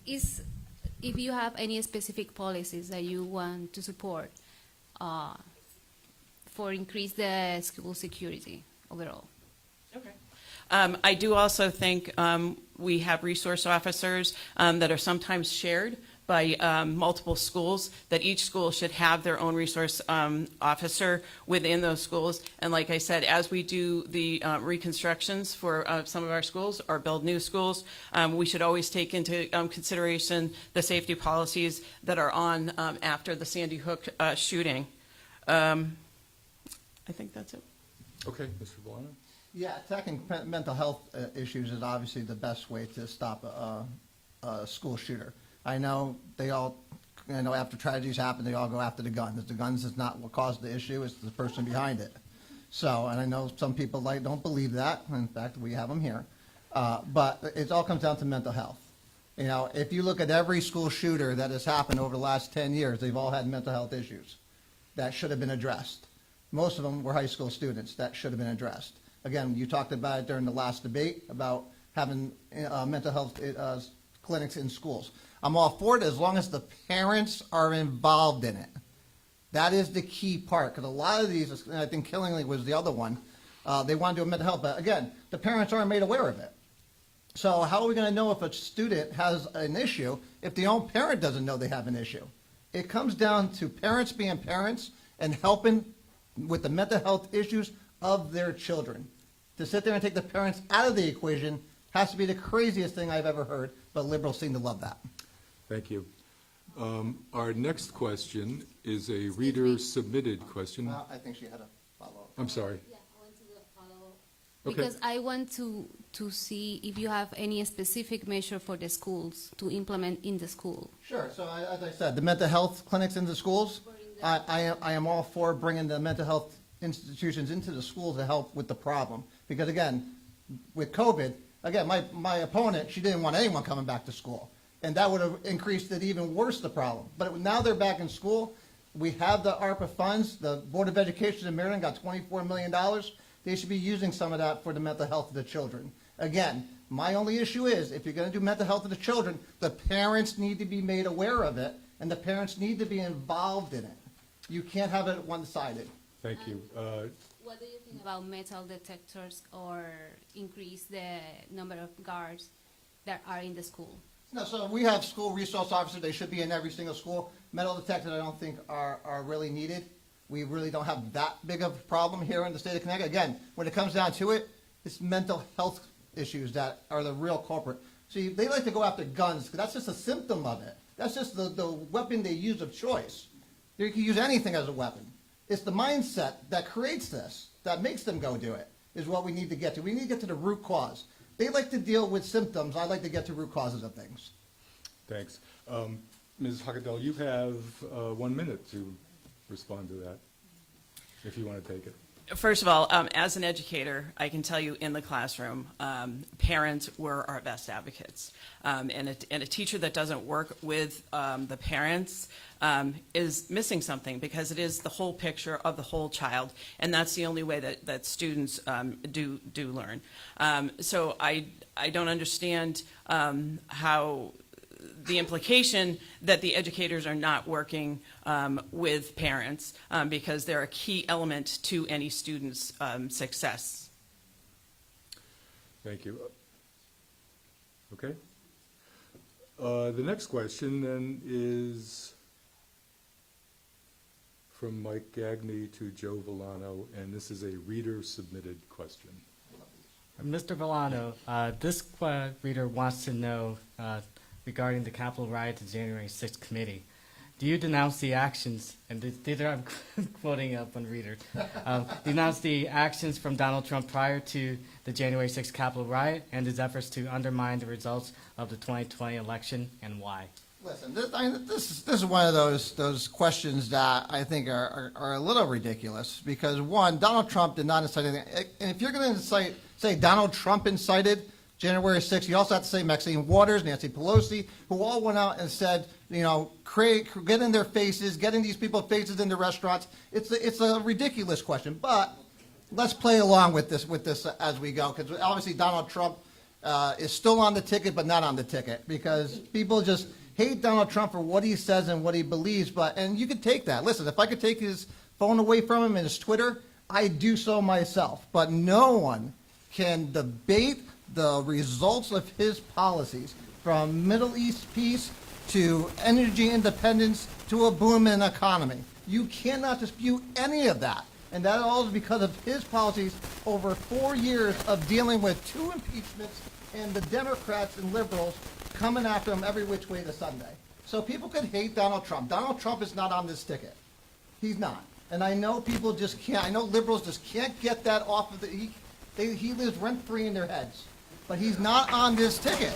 [SPEAKER 8] Is if you have any specific policies that you want to support for increase the school security overall.
[SPEAKER 9] Okay. I do also think we have resource officers that are sometimes shared by multiple schools, that each school should have their own resource officer within those schools. And like I said, as we do the reconstructions for some of our schools or build new schools, we should always take into consideration the safety policies that are on after the Sandy Hook shooting. I think that's it.
[SPEAKER 1] Okay, Mr. Bolano?
[SPEAKER 10] Yeah, attacking mental health issues is obviously the best way to stop a school shooter. I know they all, after tragedies happen, they all go after the guns. The guns is not what caused the issue, it's the person behind it. So, and I know some people don't believe that. In fact, we have them here. But it all comes down to mental health. If you look at every school shooter that has happened over the last 10 years, they've all had mental health issues that should have been addressed. Most of them were high school students that should have been addressed. Again, you talked about it during the last debate about having mental health clinics in schools. I'm all for it as long as the parents are involved in it. That is the key part, because a lot of these, I think Killingly was the other one, they want to do a mental health, but again, the parents aren't made aware of it. So how are we going to know if a student has an issue if the own parent doesn't know they have an issue? It comes down to parents being parents and helping with the mental health issues of their children. To sit there and take the parents out of the equation has to be the craziest thing I've ever heard, but liberals seem to love that.
[SPEAKER 1] Thank you. Our next question is a reader-submitted question.
[SPEAKER 10] I think she had a follow-up.
[SPEAKER 1] I'm sorry.
[SPEAKER 8] Yeah, I want to do a follow-up.
[SPEAKER 1] Okay.
[SPEAKER 8] Because I want to see if you have any specific measure for the schools to implement in the school.
[SPEAKER 10] Sure. So as I said, the mental health clinics in the schools, I am all for bringing the mental health institutions into the schools to help with the problem. Because again, with COVID, again, my opponent, she didn't want anyone coming back to school. And that would have increased it even worse, the problem. But now they're back in school. We have the ARPA funds. The Board of Education in Meriden got $24 million. They should be using some of that for the mental health of the children. Again, my only issue is if you're going to do mental health of the children, the parents need to be made aware of it, and the parents need to be involved in it. You can't have it one-sided.
[SPEAKER 1] Thank you.
[SPEAKER 8] What do you think about metal detectors or increase the number of guards that are in the school?
[SPEAKER 10] No, so we have school resource officers. They should be in every single school. Metal detectors I don't think are really needed. We really don't have that big of a problem here in the state of Connecticut. Again, when it comes down to it, it's mental health issues that are the real culprit. See, they like to go after guns because that's just a symptom of it. That's just the weapon they use of choice. They can use anything as a weapon. It's the mindset that creates this, that makes them go do it, is what we need to get to. We need to get to the root cause. They like to deal with symptoms. I like to get to root causes of things.
[SPEAKER 1] Thanks. Ms. Hockadell, you have 1 minute to respond to that, if you want to take it.
[SPEAKER 9] First of all, as an educator, I can tell you in the classroom, parents were our best advocates. And a teacher that doesn't work with the parents is missing something, because it is the whole picture of the whole child, and that's the only way that students do learn. So I don't understand how the implication that the educators are not working with parents, because they're a key element to any student's success.
[SPEAKER 1] Thank you. Okay. The next question then is from Mike Gagney to Joe Villano, and this is a reader-submitted question.
[SPEAKER 7] Mr. Villano, this reader wants to know regarding the Capitol riot to January 6th committee. Do you denounce the actions, and these are, I'm quoting up on reader, denounce the actions from Donald Trump prior to the January 6th Capitol riot and his efforts to undermine the results of the 2020 election, and why?
[SPEAKER 10] Listen, this is one of those questions that I think are a little ridiculous because, one, Donald Trump did not incite anything. And if you're going to say Donald Trump incited January 6th, you also have to say Maxine Waters, Nancy Pelosi, who all went out and said, you know, get in their faces, getting these people's faces in the restaurants. It's a ridiculous question, but let's play along with this as we go, because obviously Donald Trump is still on the ticket, but not on the ticket, because people just hate Donald Trump for what he says and what he believes. And you could take that. Listen, if I could take his phone away from him and his Twitter, I'd do so myself. But no one can debate the results of his policies, from Middle East peace to energy independence to a booming economy. You cannot dispute any of that. And that all is because of his policies over 4 years of dealing with 2 impeachments and the Democrats and liberals coming after him every which way to Sunday. So people could hate Donald Trump. Donald Trump is not on this ticket. He's not. And I know people just can't, I know liberals just can't get that off of he lives rent-free in their heads. But he's not on this ticket.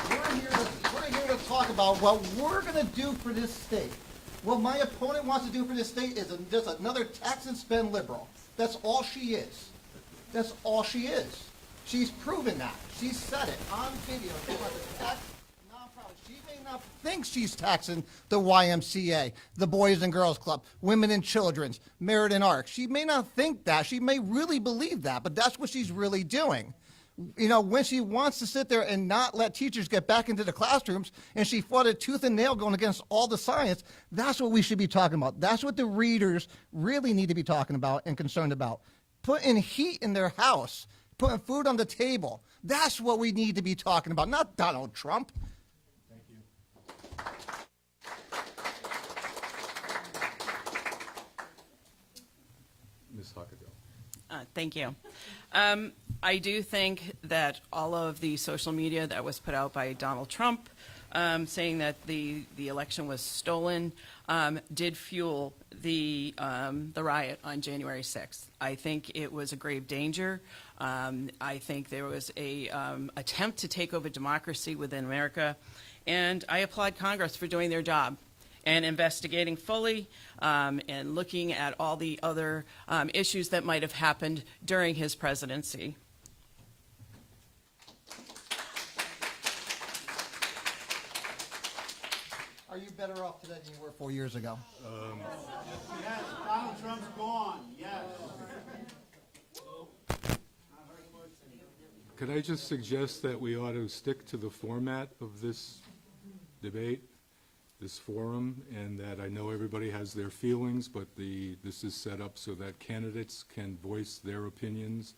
[SPEAKER 10] We're here to talk about what we're going to do for this state. What my opponent wants to do for this state is just another tax and spend liberal. That's all she is. That's all she is. She's proven that. She said it on video. She wants to tax nonprofits. She may not think she's taxing the YMCA, the Boys and Girls Club, Women and Children's, Meriden Arc. She may not think that. She may really believe that, but that's what she's really doing. You know, when she wants to sit there and not let teachers get back into the classrooms, and she fought it tooth and nail going against all the science, that's what we should be talking about. That's what the readers really need to be talking about and concerned about. Putting heat in their house, putting food on the table. That's what we need to be talking about, not Donald Trump.
[SPEAKER 1] Thank you. Ms. Hockadell.
[SPEAKER 9] Thank you. I do think that all of the social media that was put out by Donald Trump saying that the election was stolen did fuel the riot on January 6th. I think it was a grave danger. I think there was a attempt to take over democracy within America, and I applaud Congress for doing their job and investigating fully and looking at all the other issues that might have happened during his presidency.
[SPEAKER 10] Are you better off today than you were 4 years ago?
[SPEAKER 11] Yes, Donald Trump's gone, yes.
[SPEAKER 1] Could I just suggest that we ought to stick to the format of this debate, this forum, and that I know everybody has their feelings, but this is set up so that candidates can voice their opinions.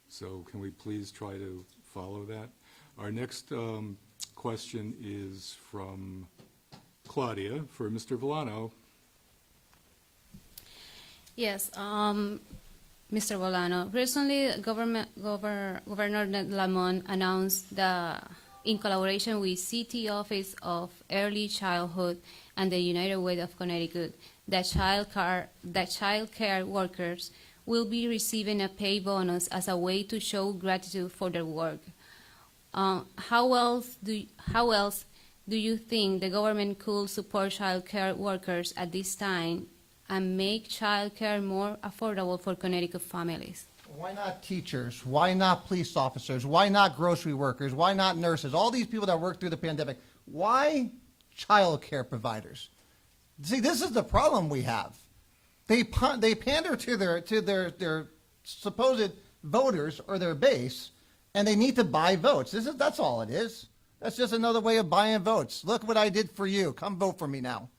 [SPEAKER 1] So can we please try to follow that? Our next question is from Claudia for Mr. Villano.
[SPEAKER 8] Yes, Mr. Volano. Recently, Governor Ned Lamont announced that in collaboration with City Office of Early Childhood and the United Way of Connecticut, that child care workers will be receiving a pay bonus as a way to show gratitude for their work. How else do you think the government could support child care workers at this time and make child care more affordable for Connecticut families?
[SPEAKER 10] Why not teachers? Why not police officers? Why not grocery workers? Why not nurses? All these people that worked through the pandemic. Why child care providers? See, this is the problem we have. They pander to their supposed voters or their base, and they need to buy votes. That's all it is. That's just another way of buying votes. Look what I did for you. Come vote for me now.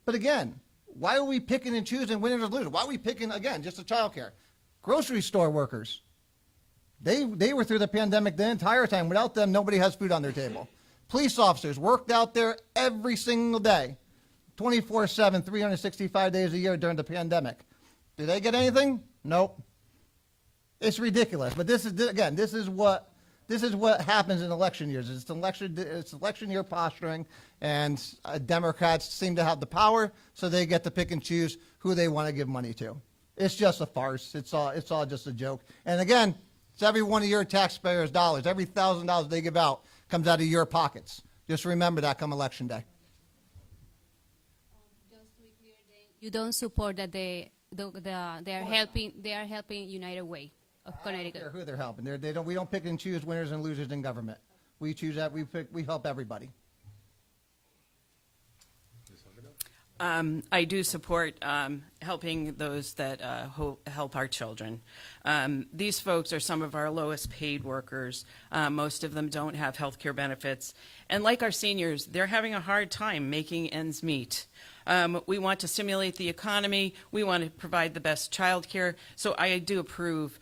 [SPEAKER 10] But again, why are we picking and choosing winners or losers? Why are we picking, again, just the child care? Grocery store workers. They were through the pandemic the entire time. Without them, nobody has food on their table. Police officers worked out there every single day, 24/7, 365 days a year during the pandemic. Did they get anything? Nope. It's ridiculous. But this is what happens in election years. It's election year posturing, and Democrats seem to have the power, so they get to pick and choose who they want to give money to. It's just a farce. It's all just a joke. And again, it's every one of your taxpayers' dollars. Every $1,000 they give out comes out of your pockets. Just remember that come election day.
[SPEAKER 8] Just to be clear, you don't support that they are helping United Way of
[SPEAKER 10] I don't
[SPEAKER 8] Connecticut.
[SPEAKER 10] care who they're helping. We don't pick and choose winners and losers in government. We choose that. We help everybody.
[SPEAKER 9] I do support helping those that help our children. These folks are some of our lowest paid workers. Most of them don't have health care benefits. And like our seniors, they're having a hard time making ends meet. We want to stimulate the economy. We want to provide the best child care. So I do approve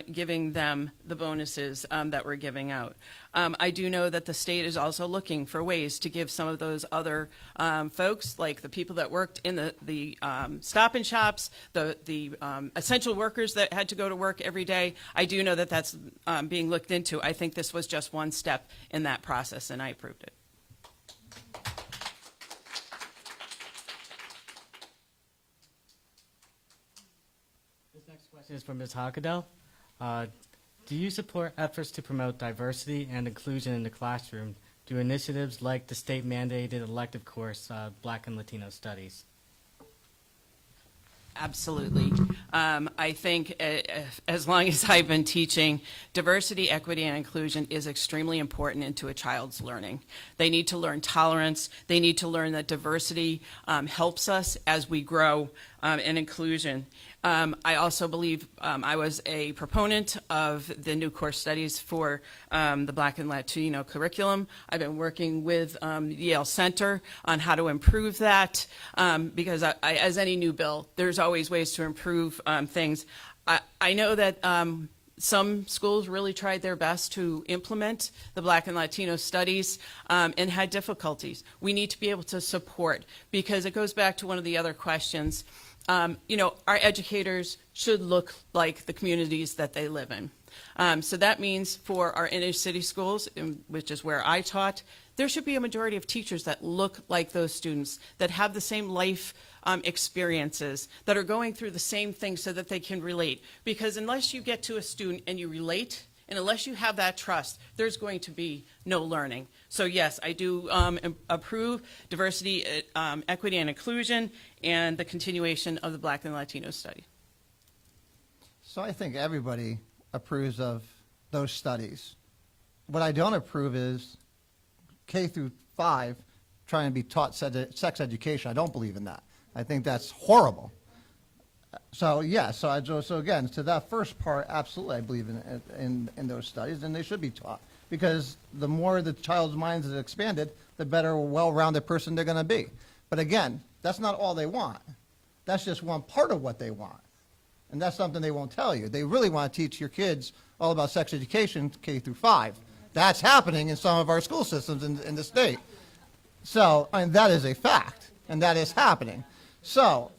[SPEAKER 9] giving them the bonuses that we're giving out. I do know that the state is also looking for ways to give some of those other folks, like the people that worked in the Stop and Shops, the essential workers that had to go to work every day. I do know that that's being looked into. I think this was just one step in that process, and I approved it.
[SPEAKER 7] This next question is from Ms. Hockadell. Do you support efforts to promote diversity and inclusion in the classroom through initiatives like the state-mandated elective course, Black and Latino Studies?
[SPEAKER 9] Absolutely. I think as long as I've been teaching, diversity, equity, and inclusion is extremely important into a child's learning. They need to learn tolerance. They need to learn that diversity helps us as we grow, and inclusion. I also believe I was a proponent of the new course studies for the Black and Latino curriculum. I've been working with Yale Center on how to improve that because as any new bill, there's always ways to improve things. I know that some schools really tried their best to implement the Black and Latino studies and had difficulties. We need to be able to support, because it goes back to one of the other questions. Our educators should look like the communities that they live in. So that means for our inner city schools, which is where I taught, there should be a majority of teachers that look like those students, that have the same life experiences, that are going through the same things so that they can relate. Because unless you get to a student and you relate, and unless you have that trust, there's going to be no learning. So yes, I do approve diversity, equity, and inclusion, and the continuation of the Black and Latino study.
[SPEAKER 10] So I think everybody approves of those studies. What I don't approve is K through 5 trying to be taught sex education. I don't believe in that. I think that's horrible. So yeah, so again, to that first part, absolutely, I believe in those studies, and they should be taught, because the more the child's mind is expanded, the better, well-rounded person they're going to be. But again, that's not all they want. That's just one part of what they want, and that's something they won't tell you. They really want to teach your kids all about sex education, K through 5. That's happening in some of our school systems in the state. So, and that is a fact, and that is happening. So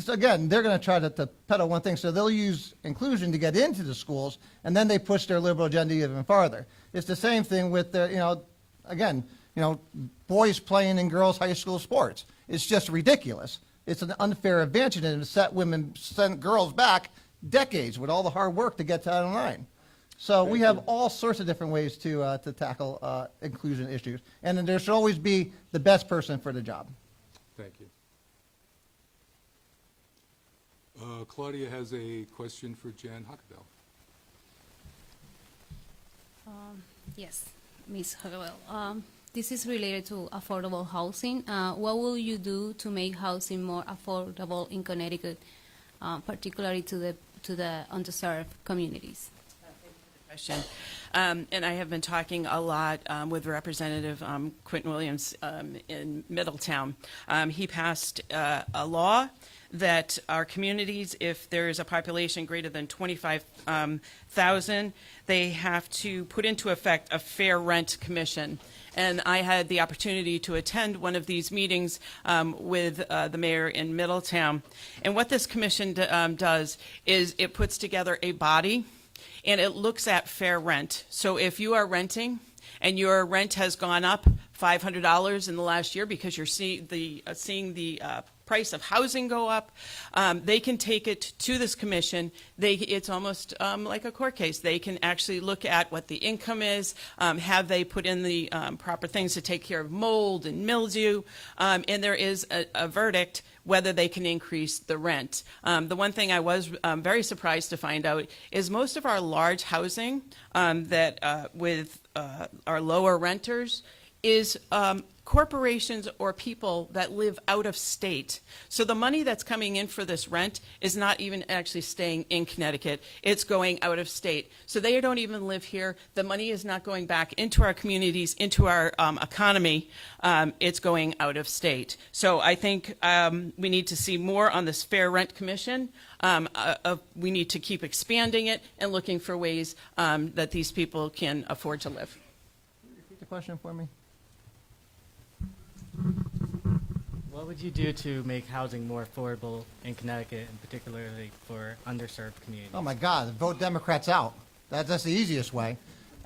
[SPEAKER 10] again, they're going to try to peddle one thing. So they'll use inclusion to get into the schools, and then they push their liberal agenda even farther. It's the same thing with the, boys playing in girls' high school sports. It's just ridiculous. It's an unfair advantage, and it sent girls back decades with all the hard work to get to that line. So we have all sorts of different ways to tackle inclusion issues, and then there should always be the best person for the job.
[SPEAKER 1] Thank you. Claudia has a question for Jan Hockadell.
[SPEAKER 8] Yes, Ms. Hagewell. This is related to affordable housing. What will you do to make housing more affordable in Connecticut, particularly to the underserved communities?
[SPEAKER 9] Question. And I have been talking a lot with Representative Quentin Williams in Middletown. He passed a law that our communities, if there is a population greater than 25,000, they have to put into effect a fair rent commission. And I had the opportunity to attend one of these meetings with the mayor in Middletown. And what this commission does is it puts together a body, and it looks at fair rent. So if you are renting and your rent has gone up $500 in the last year because you're seeing the price of housing go up, they can take it to this commission. It's almost like a court case. They can actually look at what the income is, have they put in the proper things to take care of mold and mildew, and there is a verdict whether they can increase the rent. The one thing I was very surprised to find out is most of our large housing that with our lower renters is corporations or people that live out of state. So the money that's coming in for this rent is not even actually staying in Connecticut. It's going out of state. So they don't even live here. The money is not going back into our communities, into our economy. It's going out of state. So I think we need to see more on this Fair Rent Commission. We need to keep expanding it and looking for ways that these people can afford to live.
[SPEAKER 10] Repeat the question for me.
[SPEAKER 7] What would you do to make housing more affordable in Connecticut, and particularly for underserved communities?
[SPEAKER 10] Oh my God, vote Democrats out. That's the easiest way.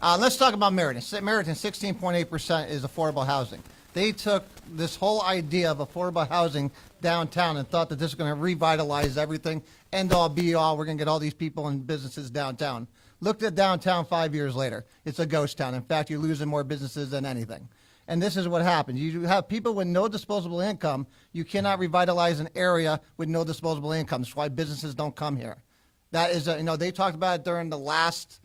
[SPEAKER 10] Let's talk about Meriden. Meriden, 16.8% is affordable housing. They took this whole idea of affordable housing downtown and thought that this was going to revitalize everything. End all, be all. We're going to get all these people and businesses downtown. Looked at downtown 5 years later. It's a ghost town. In fact, you're losing more businesses than anything. And this is what happens. You have people with no disposable income. You cannot revitalize an area with no disposable income. That's why businesses don't come here. That is, they talked about it during the last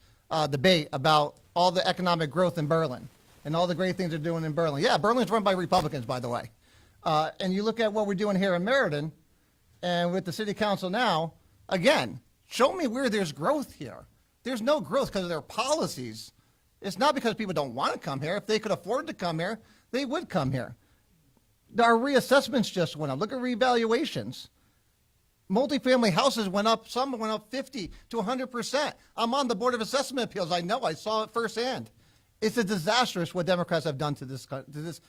[SPEAKER 10] debate about all the economic growth in Berlin and all the great things they're doing in Berlin. Yeah, Berlin's run by Republicans, by the way. And you look at what we're doing here in Meriden and with the city council now, again, show me where there's growth here. There's no growth because of their policies. It's not because people don't want to come here. If they could afford to come here, they would come here. Our reassessments just went up. Look at revaluations. Multifamily houses went up. Some went up 50 to 100%. I'm on the Board of Assessment Appeals. I know. I saw it firsthand. It's a disastrous what Democrats have done to this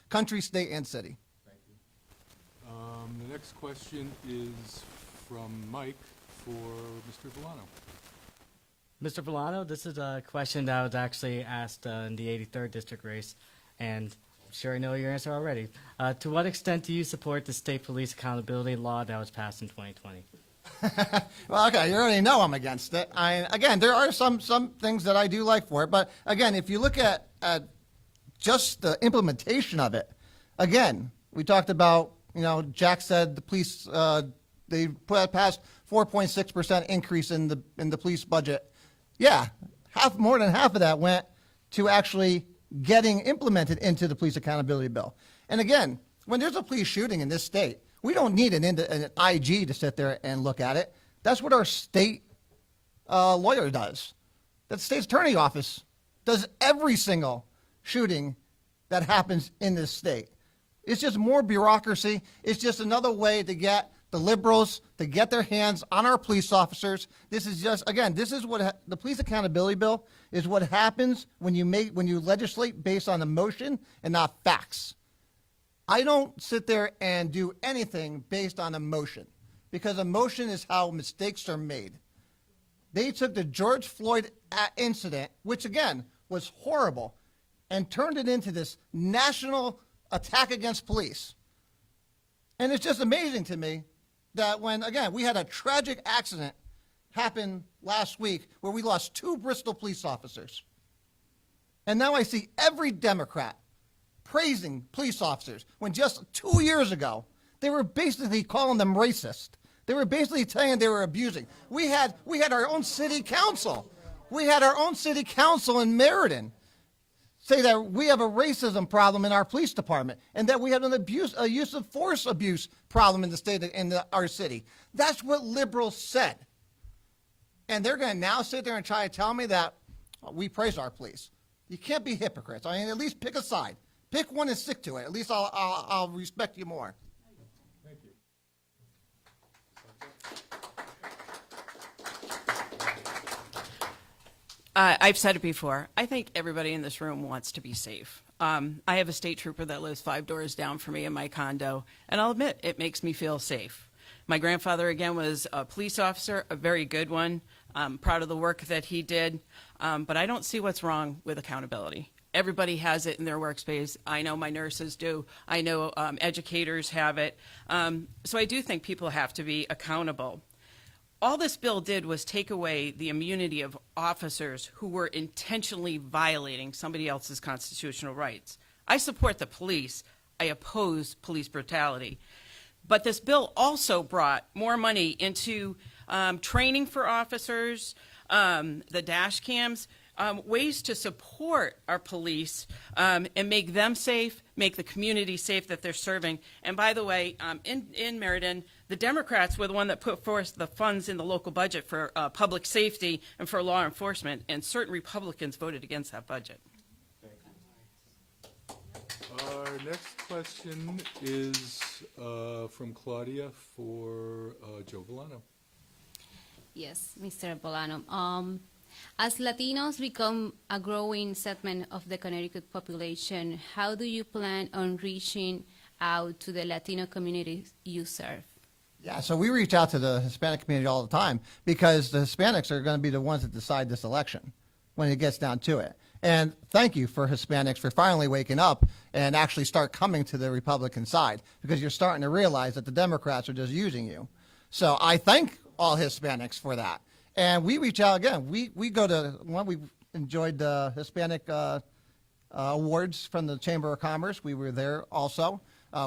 [SPEAKER 10] country, state, and city.
[SPEAKER 1] Thank you. The next question is from Mike for Mr. Villano.
[SPEAKER 7] Mr. Villano, this is a question that was actually asked in the 83rd district race, and I'm sure I know your answer already. To what extent do you support the state police accountability law that was passed in 2020?
[SPEAKER 10] Well, okay, you already know I'm against it. Again, there are some things that I do like for it, but again, if you look at just the implementation of it, again, we talked about, Jack said the police, they passed 4.6% increase in the police budget. Yeah, more than half of that went to actually getting implemented into the police accountability bill. And again, when there's a police shooting in this state, we don't need an IG to sit there and look at it. That's what our state lawyer does. That state's attorney office does every single shooting that happens in this state. It's just more bureaucracy. It's just another way to get the liberals to get their hands on our police officers. This is just, again, this is what the police accountability bill is what happens when you legislate based on emotion and not facts. I don't sit there and do anything based on emotion because emotion is how mistakes are made. They took the George Floyd incident, which again was horrible, and turned it into this national attack against police. And it's just amazing to me that when, again, we had a tragic accident happen last week where we lost 2 Bristol police officers. And now I see every Democrat praising police officers when just 2 years ago, they were basically calling them racist. They were basically saying they were abusing. We had our own city council. We had our own city council in Meriden say that we have a racism problem in our police department and that we have a use of force abuse problem in the state, our city. That's what liberals said. And they're going to now sit there and try to tell me that We praise our police. You can't be hypocrites. I mean, at least pick a side. Pick one and stick to it. At least I'll respect you more.
[SPEAKER 1] Thank you.
[SPEAKER 9] I've said it before. I think everybody in this room wants to be safe. I have a state trooper that lives 5 doors down from me in my condo, and I'll admit it makes me feel safe. My grandfather, again, was a police officer, a very good one. I'm proud of the work that he did, but I don't see what's wrong with accountability. Everybody has it in their workspace. I know my nurses do. I know educators have it. So I do think people have to be accountable. All this bill did was take away the immunity of officers who were intentionally violating somebody else's constitutional rights. I support the police. I oppose police brutality. But this bill also brought more money into training for officers, the dash cams, ways to support our police and make them safe, make the community safe that they're serving. And by the way, in Meriden, the Democrats were the one that put forth the funds in the local budget for public safety and for law enforcement, and certain Republicans voted against that budget.
[SPEAKER 1] Our next question is from Claudia for Joe Volano.
[SPEAKER 8] Yes, Mr. Bolano. As Latinos become a growing segment of the Connecticut population, how do you plan on reaching out to the Latino communities you serve?
[SPEAKER 10] Yeah, so we reach out to the Hispanic community all the time because the Hispanics are going to be the ones that decide this election when it gets down to it. And thank you for Hispanics for finally waking up and actually start coming to the Republican side, because you're starting to realize that the Democrats are just using you. So I thank all Hispanics for that. And we reach out again. We go to one. We enjoyed the Hispanic awards from the Chamber of Commerce. We were there also.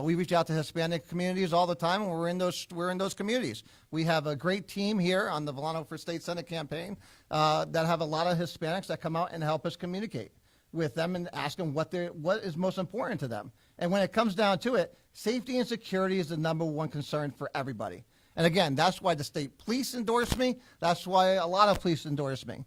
[SPEAKER 10] We reach out to Hispanic communities all the time, and we're in those communities. We have a great team here on the Volano for State Senate campaign that have a lot of Hispanics that come out and help us communicate with them and ask them what is most important to them. And when it comes down to it, safety and security is the #1 concern for everybody. And again, that's why the state police endorse me. That's why a lot of police endorse me,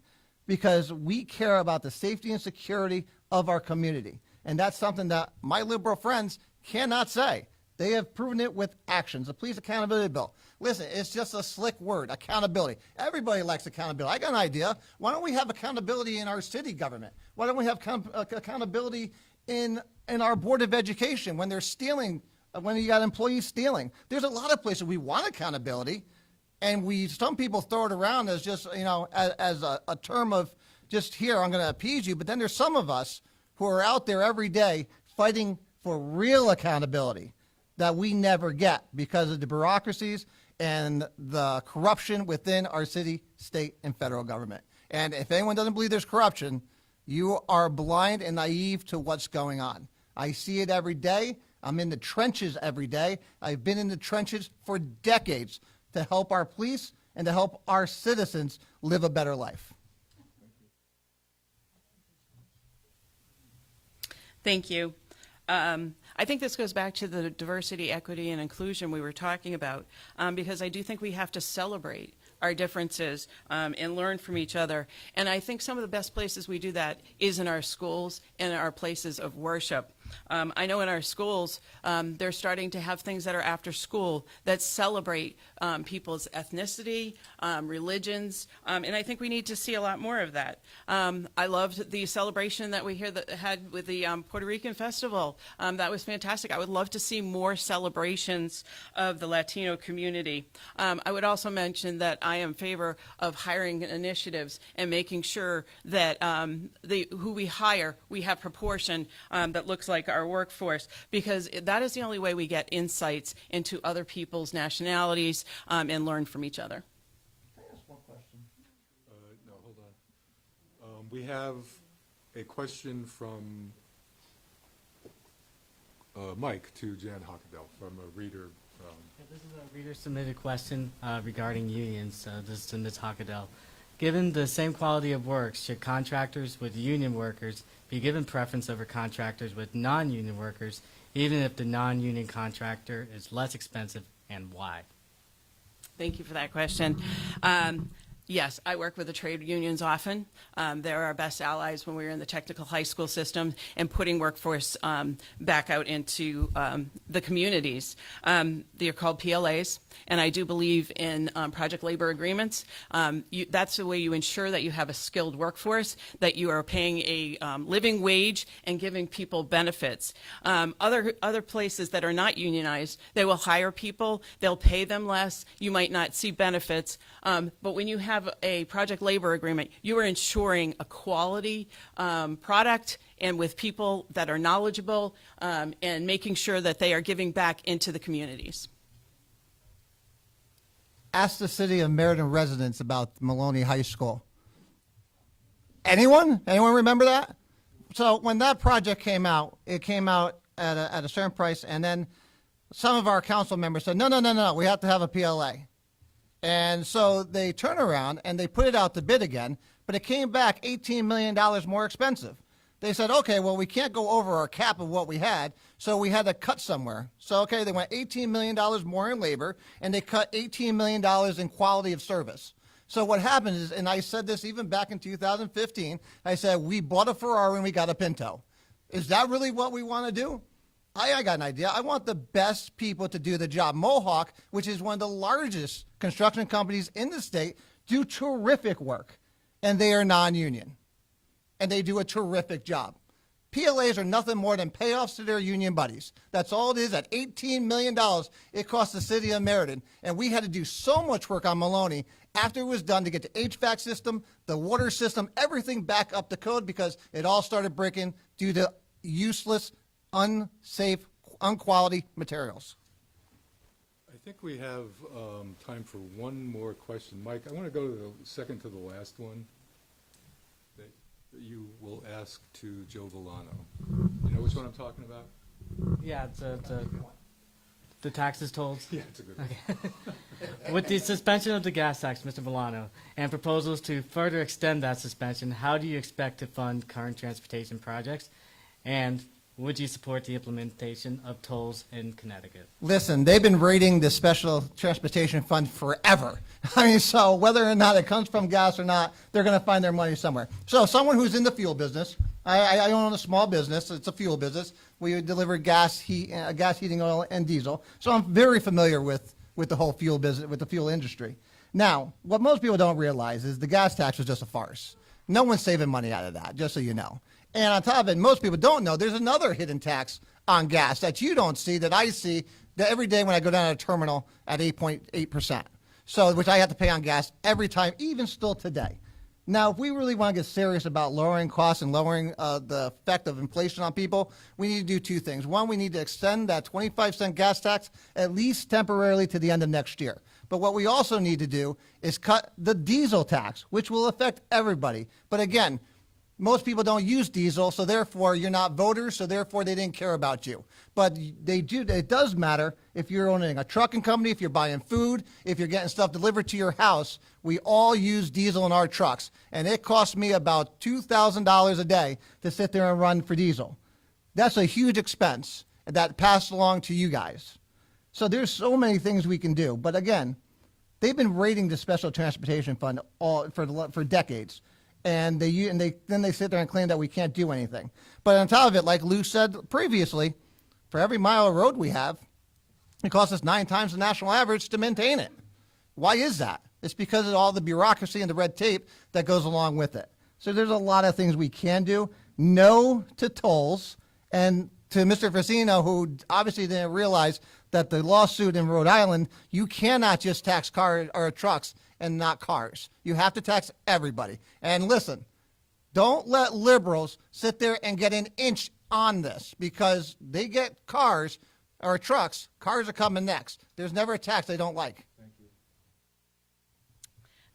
[SPEAKER 10] because we care about the safety and security of our community. And that's something that my liberal friends cannot say. They have proven it with actions. The Police Accountability Bill. Listen, it's just a slick word, accountability. Everybody likes accountability. I got an idea. Why don't we have accountability in our city government? Why don't we have accountability in our Board of Education when they're stealing, when you got employees stealing? There's a lot of places we want accountability, and some people throw it around as just, as a term of just, here, I'm going to appease you. But then there's some of us who are out there every day fighting for real accountability that we never get because of the bureaucracies and the corruption within our city, state, and federal government. And if anyone doesn't believe there's corruption, you are blind and naive to what's going on. I see it every day. I'm in the trenches every day. I've been in the trenches for decades to help our police and to help our citizens live a better life.
[SPEAKER 9] Thank you. I think this goes back to the diversity, equity, and inclusion we were talking about, because I do think we have to celebrate our differences and learn from each other. And I think some of the best places we do that is in our schools and our places of worship. I know in our schools, they're starting to have things that are after school that celebrate people's ethnicity, religions, and I think we need to see a lot more of that. I loved the celebration that we had with the Puerto Rican Festival. That was fantastic. I would love to see more celebrations of the Latino community. I would also mention that I am in favor of hiring initiatives and making sure that who we hire, we have proportion that looks like our workforce, because that is the only way we get insights into other people's nationalities and learn from each other.
[SPEAKER 10] Can I ask one question?
[SPEAKER 1] No, hold on. We have a question from Mike to Jan Hockadell from a reader.
[SPEAKER 7] This is a reader-submitted question regarding unions. This is to Ms. Hockadell. Given the same quality of work, should contractors with union workers be given preference over contractors with non-union workers, even if the non-union contractor is less expensive, and why?
[SPEAKER 9] Thank you for that question. Yes, I work with the trade unions often. They're our best allies when we were in the technical high school system and putting workforce back out into the communities. They're called PLAs, and I do believe in project labor agreements. That's the way you ensure that you have a skilled workforce, that you are paying a living wage and giving people benefits. Other places that are not unionized, they will hire people, they'll pay them less, you might not see benefits, but when you have a project labor agreement, you are ensuring a quality product and with people that are knowledgeable and making sure that they are giving back into the communities.
[SPEAKER 10] Ask the city of Meriden residents about Maloney High School. Anyone? Anyone remember that? So when that project came out, it came out at a certain price, and then some of our council members said, no, we have to have a PLA. And so they turn around and they put it out to bid again, but it came back $18 million more expensive. They said, okay, well, we can't go over our cap of what we had, so we had to cut somewhere. So, okay, they went $18 million more in labor, and they cut $18 million in quality of service. So what happened is, and I said this even back in 2015, I said, we bought a Ferrari and we got a Pinto. Is that really what we want to do? I got an idea. I want the best people to do the job. Mohawk, which is one of the largest construction companies in the state, do terrific work, and they are non-union, and they do a terrific job. PLAs are nothing more than payoffs to their union buddies. That's all it is. At $18 million, it cost the city of Meriden, and we had to do so much work on Maloney after it was done to get the HVAC system, the water system, everything back up to code because it all started breaking due to useless, unsafe, unquality materials.
[SPEAKER 1] I think we have time for one more question. Mike, I want to go to the second to the last one that you will ask to Joe Villano. You know which one I'm talking about?
[SPEAKER 7] Yeah, it's the taxes tolls.
[SPEAKER 1] Yeah, it's a good one.
[SPEAKER 7] With the suspension of the gas tax, Mr. Villano, and proposals to further extend that suspension, how do you expect to fund current transportation projects? And would you support the implementation of tolls in Connecticut?
[SPEAKER 10] Listen, they've been raiding the Special Transportation Fund forever. I mean, so whether or not it comes from gas or not, they're going to find their money somewhere. So someone who's in the fuel business, I own a small business. It's a fuel business. We deliver gas heating oil, and diesel. So I'm very familiar with the whole fuel business, with the fuel industry. Now, what most people don't realize is the gas tax was just a farce. No one's saving money out of that, just so you know. And on top of it, most people don't know, there's another hidden tax on gas that you don't see, that I see that every day when I go down to a terminal at 8.8%. So, which I have to pay on gas every time, even still today. Now, if we really want to get serious about lowering costs and lowering the effect of inflation on people, we need to do two things. One, we need to extend that 25-cent gas tax at least temporarily to the end of next year. But what we also need to do is cut the diesel tax, which will affect everybody. But again, most people don't use diesel, so therefore you're not voters, so therefore they didn't care about you. But they do. It does matter if you're owning a trucking company, if you're buying food, if you're getting stuff delivered to your house. We all use diesel in our trucks, and it costs me about $2,000 a day to sit there and run for diesel. That's a huge expense that passed along to you guys. So there's so many things we can do. But again, they've been raiding the Special Transportation Fund for decades. And then they sit there and claim that we can't do anything. But on top of it, like Lou said previously, for every mile of road we have, it costs us 9 times the national average to maintain it. Why is that? It's because of all the bureaucracy and the red tape that goes along with it. So there's a lot of things we can do. No to tolls. And to Mr. Fasino, who obviously didn't realize that the lawsuit in Rhode Island, you cannot just tax cars or trucks and not cars. You have to tax everybody. And listen, don't let liberals sit there and get an inch on this, because they get cars or trucks. Cars are coming next. There's never a tax they don't like.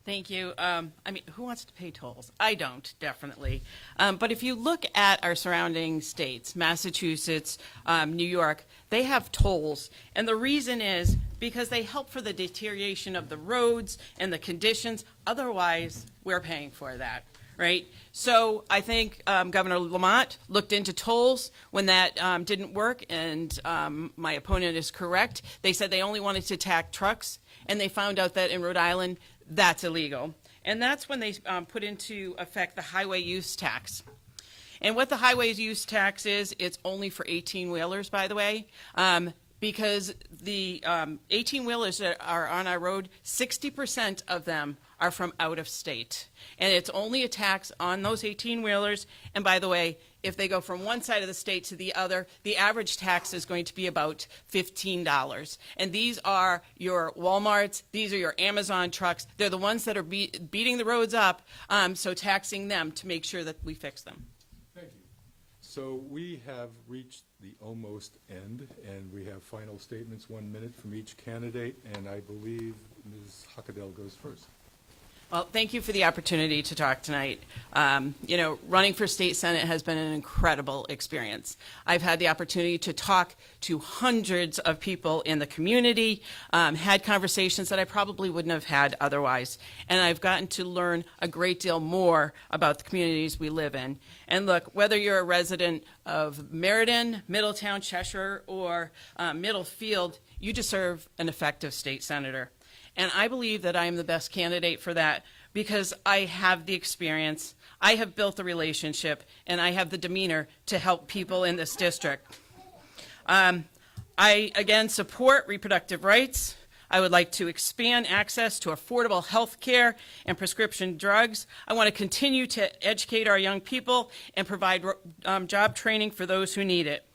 [SPEAKER 9] Thank you. I mean, who wants to pay tolls? I don't, definitely. But if you look at our surrounding states, Massachusetts, New York, they have tolls. And the reason is because they help for the deterioration of the roads and the conditions. Otherwise, we're paying for that, right? So I think Governor Lamont looked into tolls when that didn't work, and my opponent is correct. They said they only wanted to tax trucks, and they found out that in Rhode Island, that's illegal. And that's when they put into effect the highway use tax. And what the highway use tax is, it's only for 18-wheelers, by the way, because the 18-wheelers that are on our road, 60% of them are from out of state. And it's only a tax on those 18-wheelers. And by the way, if they go from one side of the state to the other, the average tax is going to be about $15. And these are your Walmarts, these are your Amazon trucks. They're the ones that are beating the roads up, so taxing them to make sure that we fix them.
[SPEAKER 1] Thank you. So we have reached the almost end, and we have final statements, 1 minute from each candidate, and I believe Ms. Huckadell goes first.
[SPEAKER 9] Well, thank you for the opportunity to talk tonight. Running for state senate has been an incredible experience. I've had the opportunity to talk to hundreds of people in the community, had conversations that I probably wouldn't have had otherwise, and I've gotten to learn a great deal more about the communities we live in. And look, whether you're a resident of Meriden, Middletown, Cheshire, or Middlefield, you deserve an effective state senator. And I believe that I am the best candidate for that because I have the experience, I have built the relationship, and I have the demeanor to help people in this district. I, again, support reproductive rights. I would like to expand access to affordable health care and prescription drugs. I want to continue to educate our young people and provide job training for those who need it.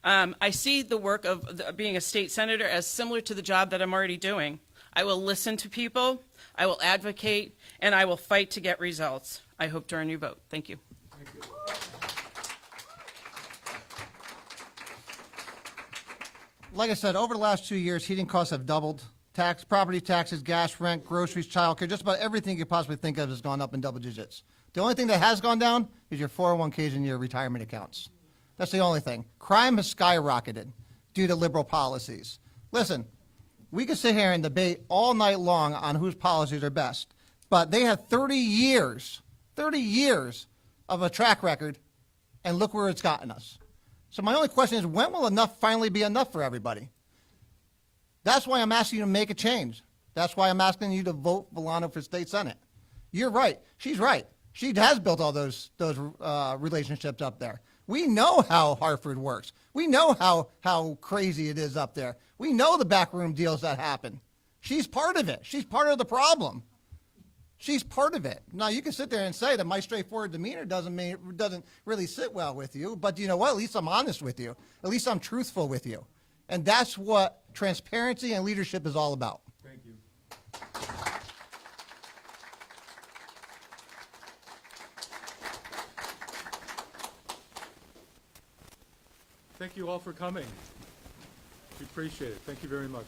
[SPEAKER 9] I see the work of being a state senator as similar to the job that I'm already doing. I will listen to people, I will advocate, and I will fight to get results. I hope to earn your vote. Thank you.
[SPEAKER 1] Thank you.
[SPEAKER 10] Like I said, over the last 2 years, heating costs have doubled. Property taxes, gas, rent, groceries, childcare, just about everything you could possibly think of has gone up in double digits. The only thing that has gone down is your 401ks and your retirement accounts. That's the only thing. Crime has skyrocketed due to liberal policies. Listen, we could sit here and debate all night long on whose policies are best, but they have 30 years of a track record, and look where it's gotten us. So my only question is, when will enough finally be enough for everybody? That's why I'm asking you to make a change. That's why I'm asking you to vote Villano for state senate. You're right. She's right. She has built all those relationships up there. We know how Hartford works. We know how crazy it is up there. We know the backroom deals that happen. She's part of it. She's part of the problem. She's part of it. Now, you can sit there and say that my straightforward demeanor doesn't really sit well with you, but you know what? At least I'm honest with you. At least I'm truthful with you. And that's what transparency and leadership is all about.
[SPEAKER 1] Thank you. Thank you all for coming. We appreciate it. Thank you very much.